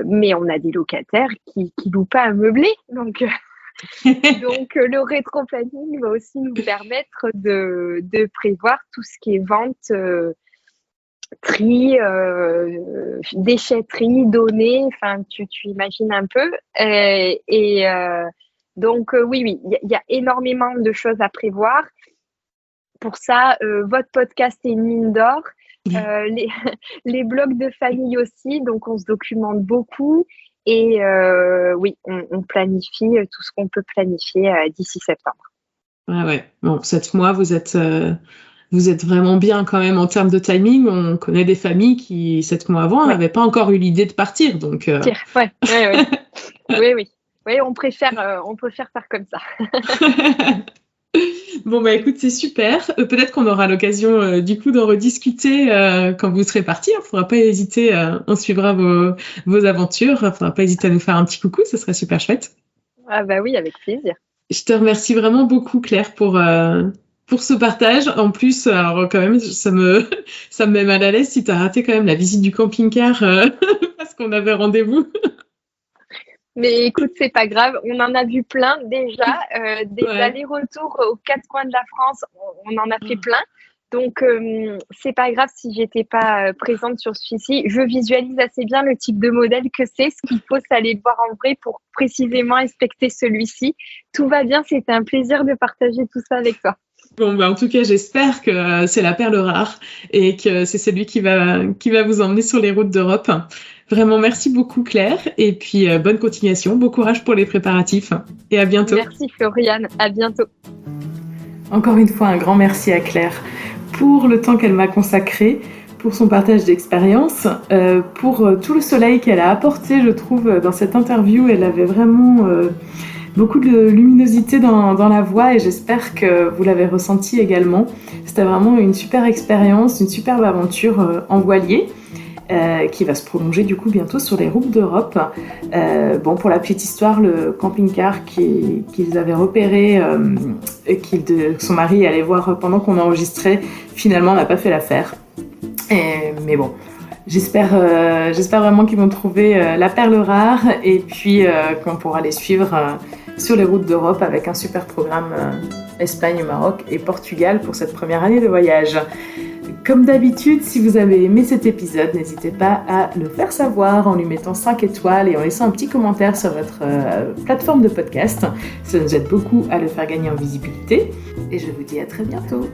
Mais on a des locataires qui louent pas un meublé, donc le rétro-planning va aussi nous permettre de prévoir tout ce qui est vente, tri, déchetterie, données. Enfin, tu imagines un peu. Donc oui, il y a énormément de choses à prévoir. pour ça, votre podcast est une mine d'or. Les blogs de famille aussi, donc on se documente beaucoup. Et oui, on planifie tout ce qu'on peut planifier d'ici septembre. Ouais. Bon, 7 mois, vous êtes vraiment bien quand même en termes de timing. On connaît des familles qui, 7 mois avant, n'avaient pas encore eu l'idée de partir. Donc, Ouais. Oui, on préfère faire comme ça. Bon, bah écoute, c'est super. Peut-être qu'on aura l'occasion du coup d'en rediscuter quand vous serez partis. Il ne faudra pas hésiter, on suivra vos aventures. Il ne faudra pas hésiter à nous faire un petit coucou, ce serait super chouette. Ah bah oui, avec plaisir. Je te remercie vraiment beaucoup, Claire, pour ce partage. En plus, alors quand même, ça me met mal à l'aise si tu as raté quand même la visite du camping-car parce qu'on avait rendez-vous. Mais écoute, c'est pas grave, on en a vu plein déjà, des allers-retours aux 4 coins de la France, on en a fait plein. Donc, c'est pas grave si j'étais pas présente sur celui-ci. Je visualise assez bien le type de modèle que c'est. Ce qu'il faut, c'est aller le voir en vrai pour précisément inspecter celui-ci. Tout va bien, c'était un plaisir de partager tout ça avec toi. Bon, bah, en tout cas, j'espère que c'est la perle rare et que c'est celui qui va vous emmener sur les routes d'Europe. Vraiment, merci beaucoup, Claire. Et puis, bonne continuation. Bon courage pour les préparatifs. Et à bientôt. Merci, Floriane. À bientôt. Encore une fois, un grand merci à Claire pour le temps qu'elle m'a consacré, pour son partage d'expérience, pour tout le soleil qu'elle a apporté, je trouve, dans cette interview. Elle avait vraiment beaucoup de luminosité dans la voix et j'espère que vous l'avez ressenti également. C'était vraiment une super expérience, une superbe aventure en voilier. Qui va se prolonger du coup bientôt sur les routes d'Europe. Bon, pour la petite histoire, le camping-car qu'ils avaient repéré et que son mari allait voir pendant qu'on enregistrait, finalement n'a pas fait l'affaire. Mais bon, j'espère vraiment qu'ils vont trouver la perle rare et puis qu'on pourra les suivre sur les routes d'Europe avec un super programme Espagne, Maroc et Portugal pour cette première année de voyage. Comme d'habitude, si vous avez aimé cet épisode, n'hésitez pas à le faire savoir en lui mettant 5 étoiles et en laissant un petit commentaire sur votre plateforme de podcast. Ça nous aide beaucoup à le faire gagner en visibilité. Et je vous dis à très bientôt.